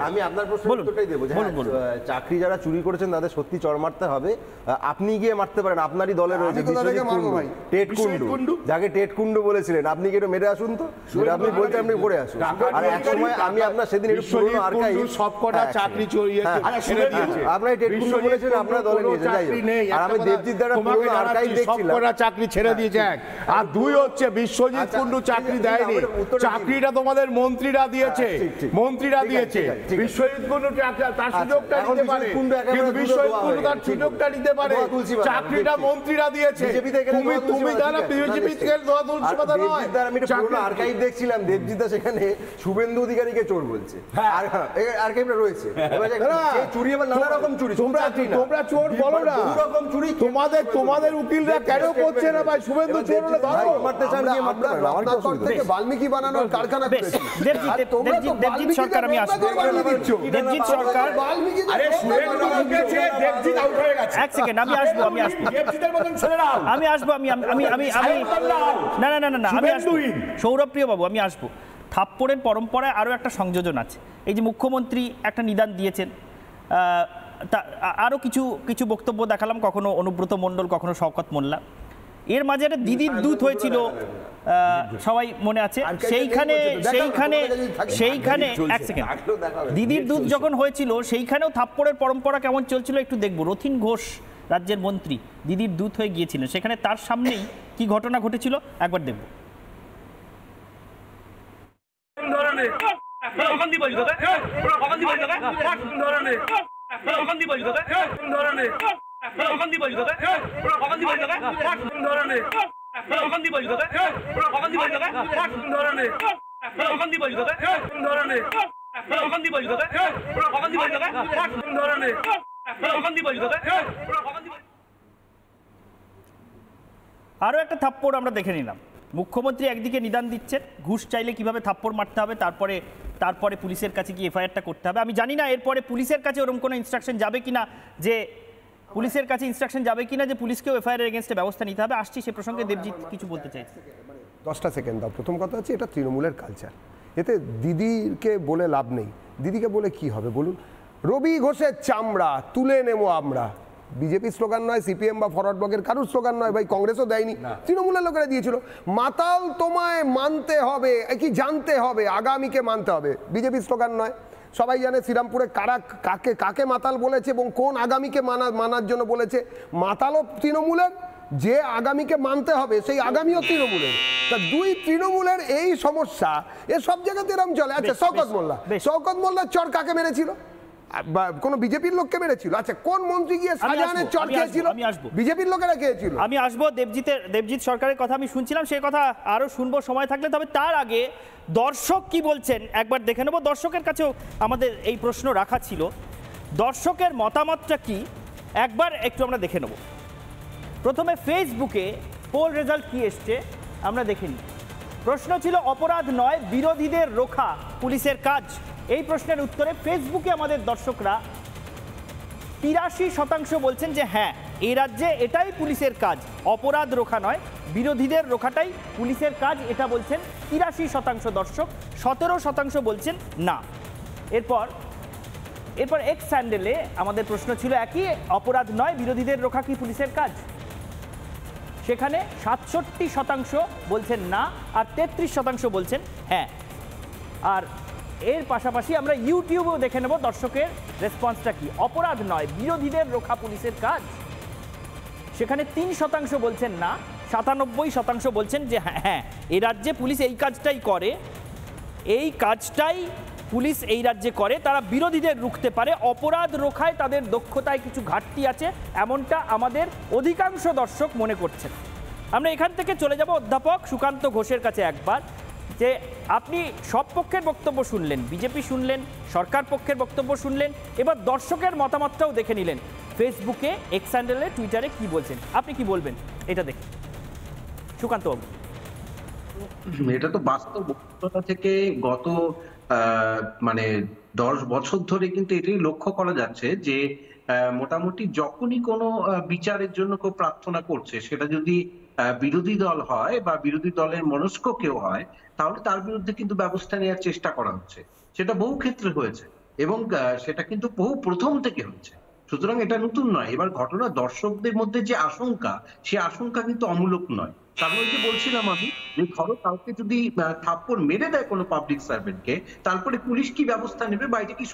আমি আপনার প্রশ্নের উত্তরটাই দেবো। চাকরি যারা চুরি করেছেন তাদের সত্যি চড় মারতে হবে। আপনি গিয়ে মারতে পারেন, আপনারই দলে রয়েছে টেট কুন্ডু, যাকে টেট কুন্ডু বলেছিলেন। আপনি কি একটু মেরে আসুন তো, আপনি বলতে আপনি পড়ে আসুন। আর এক সময় আমি আপনার সেদিন একটু পুরনো আর্কাইভ সবকটা চাকরি চড়িয়েছে, আপনার টেট কুন্ডু বলেছিলেন আপনার দলে নিয়েছে, যাই হোক। আর আমি দেবজিৎ দ্বারা পুরনো আর্কাইভ দেখছিলাম, সবকটা চাকরি ছেড়ে দিয়েছে। এক আর দুই হচ্ছে বিশ্বজিৎ কুন্ডু চাকরি দেয়নি, চাকরিটা তোমাদের মন্ত্রীরা দিয়েছে, মন্ত্রীরা দিয়েছে। বিশ্বজিৎ কুন্ডু তার সুযোগটা নিতে পারে, কিন্তু বিশ্বজিৎ কুন্ডু তার সুযোগটা নিতে পারে, চাকরিটা মন্ত্রীরা দিয়েছে। তুমি যারা বিজেপি থেকে দোয়া তুলসী পাতা নয়। আমি পুরনো আর্কাইভ দেখছিলাম, দেবজিৎ সেখানে শুভেন্দু অধিকারীকে চোর বলছে, আর আর্কাইভটা রয়েছে। চুরি আবার নানা রকম চুরি, তোমরা চোর বলো না, রকম চুরি তোমাদের উকিলরা কেন করছে না ভাই? শুভেন্দু চোর হলে ধরো, মারতে চান কি মারতে পারেন? রত্নাকর থেকে বাল্মীকি বানানোর কারখানা করেছে দেবজিৎ সরকার, আমি আসবো। দেবজিৎ সরকার, আরে শুভেন্দু ঢুকেছে, দেবজিৎ আউট হয়ে গেছে। এক সেকেন্ড, আমি আসবো। দেবজিতের মতন ছেলে নাও, আমি আসবো। না আমি আসবো। সৌরভপ্রিয় বাবু, আমি আসবো। থাপ্পড়ের পরম্পরায় আরও একটা সংযোজন আছে। এই যে মুখ্যমন্ত্রী একটা নিদান দিয়েছেন, আরও কিছু বক্তব্য দেখালাম, কখনো অনুব্রত মণ্ডল, কখনো শওকত মোল্লা। এর মাঝে একটা দিদির দূত হয়েছিল, সবাই মনে আছে। সেইখানে এক সেকেন্ড, দিদির দূত যখন হয়েছিল সেইখানেও থাপ্পড়ের পরম্পরা কেমন চলছিল একটু দেখবো। রথীন ঘোষ রাজ্যের মন্ত্রী দিদির দূত হয়ে গিয়েছিলেন, সেখানে তার সামনেই কি ঘটনা ঘটেছিল একবার দেখবো। আরও একটা থাপ্পড় আমরা দেখে নিলাম। মুখ্যমন্ত্রী একদিকে নিদান দিচ্ছেন, ঘুষ চাইলে কিভাবে থাপ্পড় মারতে হবে, তারপরে পুলিশের কাছে কি এফআইআরটা করতে হবে। আমি জানি না এরপরে পুলিশের কাছে ওরকম কোনো ইনস্ট্রাকশন যাবে কিনা, যে পুলিশকেও এফআইআর এগেনস্টে ব্যবস্থা নিতে হবে। আসছি সে প্রসঙ্গে। দেবজিৎ কিছু বলতে চাইছে। 10টা সেকেন্ড দাও। প্রথম কথা হচ্ছে এটা তৃণমূলের কালচার, এতে দিদিকে বলে লাভ নেই। দিদিকে বলে কি হবে বলুন? রবি ঘোষের চামড়া তুলে নেবো আমরা, বিজেপি স্লোগান নয়, সিপিএম বা ফরওয়ার্ড ব্লকের কারুর স্লোগান নয় ভাই, কংগ্রেসও দেয়নি, তৃণমূলের লোকেরা দিয়েছিল। মাতাল তোমায় মানতে হবে, কি জানতে হবে, আগামীকে মানতে হবে, বিজেপি স্লোগান নয়। সবাই জানে শ্রীরামপুরে কাকে মাতাল বলেছে এবং কোন আগামীকে মানার জন্য বলেছে। মাতালও তৃণমূলের, যে আগামীকে মানতে হবে সেই আগামীও তৃণমূলের। তা দুই তৃণমূলের এই সমস্যা, এ সব জায়গাতে এরকম চলে। আচ্ছা, শওকত মোল্লার চর কাকে মেরেছিল? কোন বিজেপির লোককে মেরেছিল? আচ্ছা, কোন মন্ত্রী গিয়ে শাহজাহানের চর খেয়েছিল? বিজেপির লোকেরা খেয়েছিল। আমি আসবো। দেবজিৎ সরকারের কথা আমি শুনছিলাম, সেই কথা আরো শুনবো সময় থাকলে। তবে তার আগে দর্শক কি বলছেন একবার দেখে নেবো। দর্শকের কাছেও আমাদের এই প্রশ্ন রাখা ছিল, দর্শকের মতামতটা কি একবার একটু আমরা দেখে নেব। প্রথমে ফেসবুকে পোল রেজাল্ট কি এসছে আমরা দেখে নিই। প্রশ্ন ছিল, অপরাধ নয় বিরোধীদের রোখা পুলিশের কাজ। এই প্রশ্নের উত্তরে ফেসবুকে আমাদের দর্শকরা 83% বলছেন যে হ্যাঁ, এই রাজ্যে এটাই পুলিশের কাজ, অপরাধ রোখা নয়, বিরোধীদের রোখাটাই পুলিশের কাজ, এটা বলছেন 83% দর্শক। 17% বলছেন না। এরপর এক্স স্যান্ডেলে আমাদের প্রশ্ন ছিল একই, অপরাধ নয় বিরোধীদের রোখা কি পুলিশের কাজ? সেখানে 67% বলছেন না, আর 33% বলছেন হ্যাঁ। আর এর পাশাপাশি আমরা ইউটিউবেও দেখে নেব দর্শকের রেসপন্সটা কি। অপরাধ নয় বিরোধীদের রোখা পুলিশের কাজ, সেখানে 3% বলছেন না, 97% বলছেন যে হ্যাঁ, এই রাজ্যে পুলিশ এই কাজটাই করে, এই কাজটাই পুলিশ এই রাজ্যে করে, তারা বিরোধীদের রুখতে পারে, অপরাধ রোখায় তাদের দক্ষতায় কিছু ঘাটতি আছে, এমনটা আমাদের অধিকাংশ দর্শক মনে করছেন। আমরা এখান থেকে চলে যাব অধ্যাপক সুকান্ত ঘোষের কাছে একবার, যে আপনি সব পক্ষের বক্তব্য শুনলেন, বিজেপি শুনলেন, সরকার পক্ষের বক্তব্য শুনলেন, এবার দর্শকের মতামতটাও দেখে নিলেন। ফেসবুকে, এক্স হ্যান্ডেলে, টুইটারে কি বলছেন, আপনি কি বলবেন এটা দেখে সুকান্ত বাবু? এটা তো বাস্তব অভিজ্ঞতা থেকে গত 10 বছর ধরে কিন্তু এটাই লক্ষ্য করা যাচ্ছে যে মোটামুটি যখনই কোনো বিচারের জন্য কেউ প্রার্থনা করছে, সেটা যদি বিরোধী দল হয় বা বিরোধী দলের মনস্ক কেউ হয়, তাহলে তার বিরুদ্ধে কিন্তু ব্যবস্থা নেওয়ার চেষ্টা করা হচ্ছে। সেটা বহু ক্ষেত্রে হয়েছে এবং সেটা কিন্তু বহু প্রথম থেকে হচ্ছে। সুতরাং এটা নতুন নয়। এবার ঘটনা দর্শকদের মধ্যে যে আশঙ্কা, সে আশঙ্কা কিন্তু অমূলক নয়। কারণ যে বলছিলাম আমি যে ধরো কাউকে যদি থাপ্পড় মেরে দেয় কোনো পাবলিক সার্ভেন্টকে, তারপরে পুলিশ কি ব্যবস্থা নেবে বা এটা কি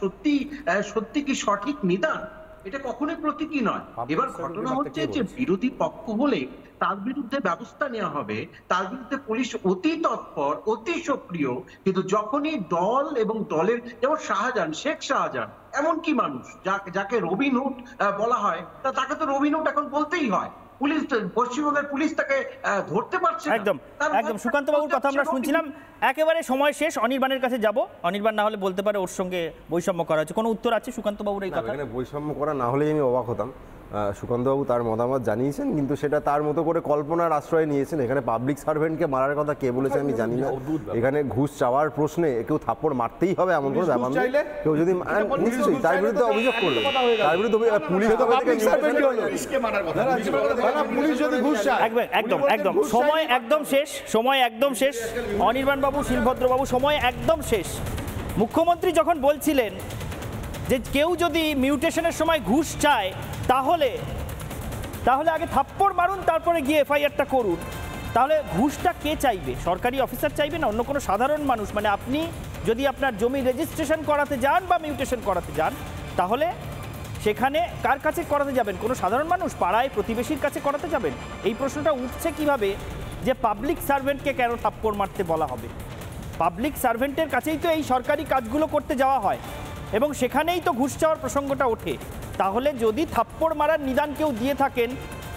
সত্যি কি সঠিক নিদান? এটা কখনোই প্রতীকী নয়। এবার ঘটনা হচ্ছে যে বিরোধী পক্ষ হলে তার বিরুদ্ধে ব্যবস্থা নেওয়া হবে, তার বিরুদ্ধে পুলিশ অতি তৎপর, অতি সক্রিয়। কিন্তু যখনই দল এবং দলের, যেমন শাহজাহান, শেখ শাহজাহান এমনকি মানুষ যাকে রবিনহুড বলা হয়, তাকে তো রবিনহুড এখন বলতেই হয়। পুলিশ, পশ্চিমবঙ্গের পুলিশ তাকে ধরতে পারছে না। একদম সুকান্ত বাবুর কথা আমরা শুনছিলাম। একেবারে সময় শেষ, অনির্বাণের কাছে যাব। অনির্বাণ না হলে বলতে পারে ওর সঙ্গে বৈষম্য করা হচ্ছে। কোনো উত্তর আছে সুকান্ত বাবুর এই কথা? এখানে বৈষম্য করা না হলেই আমি অবাক হতাম। সুকান্তবাবু তার মতামত জানিয়েছেন, কিন্তু সেটা তার মতো করে কল্পনার আশ্রয় নিয়েছেন। এখানে পাবলিক সার্ভেন্টকে মারার কথা কে বলেছে আমি জানি না। এখানে ঘুষ চাওয়ার প্রশ্নে কেউ থাপ্পড় মারতেই হবে এমন কোনো ব্যাপার নেই। কেউ যদি নিশ্চয়ই তার বিরুদ্ধে অভিযোগ করবে, তার বিরুদ্ধে পুলিশ একদম সময় একদম শেষ। অনির্বাণ বাবু, শিলভদ্র বাবু, সময় একদম শেষ। মুখ্যমন্ত্রী যখন বলছিলেন যে কেউ যদি মিউটেশনের সময় ঘুষ চায় তাহলে আগে থাপ্পড় মারুন, তারপরে গিয়ে এফআইআরটা করুন, তাহলে ঘুষটা কে চাইবে? সরকারি অফিসার চাইবে না অন্য কোনো সাধারণ মানুষ? মানে আপনি যদি আপনার জমি রেজিস্ট্রেশন করাতে যান বা মিউটেশন করাতে যান, তাহলে সেখানে কার কাছে করাতে যাবেন? কোনো সাধারণ মানুষ, পাড়ায় প্রতিবেশীর কাছে করাতে যাবেন? এই প্রশ্নটা উঠছে কিভাবে যে পাবলিক সার্ভেন্টকে কেন থাপ্পড় মারতে বলা হবে? পাবলিক সার্ভেন্টের কাছেই তো এই সরকারি কাজগুলো করতে যাওয়া হয় এবং সেখানেই তো ঘুষ চাওয়ার প্রসঙ্গটা ওঠে। তাহলে যদি থাপ্পড় মারার নিদান কেউ দিয়ে থাকেন,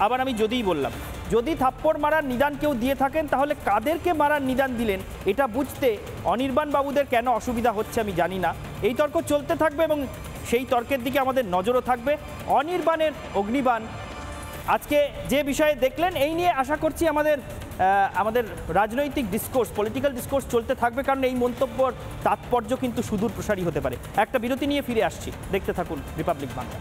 আবার আমি যদিই বললাম, যদি থাপ্পড় মারার নিদান কেউ দিয়ে থাকেন, তাহলে কাদেরকে মারার নিদান দিলেন এটা বুঝতে অনির্বাণ বাবুদের কেন অসুবিধা হচ্ছে আমি জানি না। এই তর্ক চলতে থাকবে এবং সেই তর্কের দিকে আমাদের নজরও থাকবে। অনির্বাণের অগ্নিবাণ আজকে যে বিষয়ে দেখলেন, এই নিয়ে আশা করছি আমাদের রাজনৈতিক ডিসকোর্স, পলিটিক্যাল ডিসকোর্স চলতে থাকবে, কারণ এই মন্তব্যর তাৎপর্য কিন্তু সুদূর প্রসারী হতে পারে। একটা বিরতি নিয়ে ফিরে আসছি, দেখতে থাকুন রিপাবলিক বাংলা।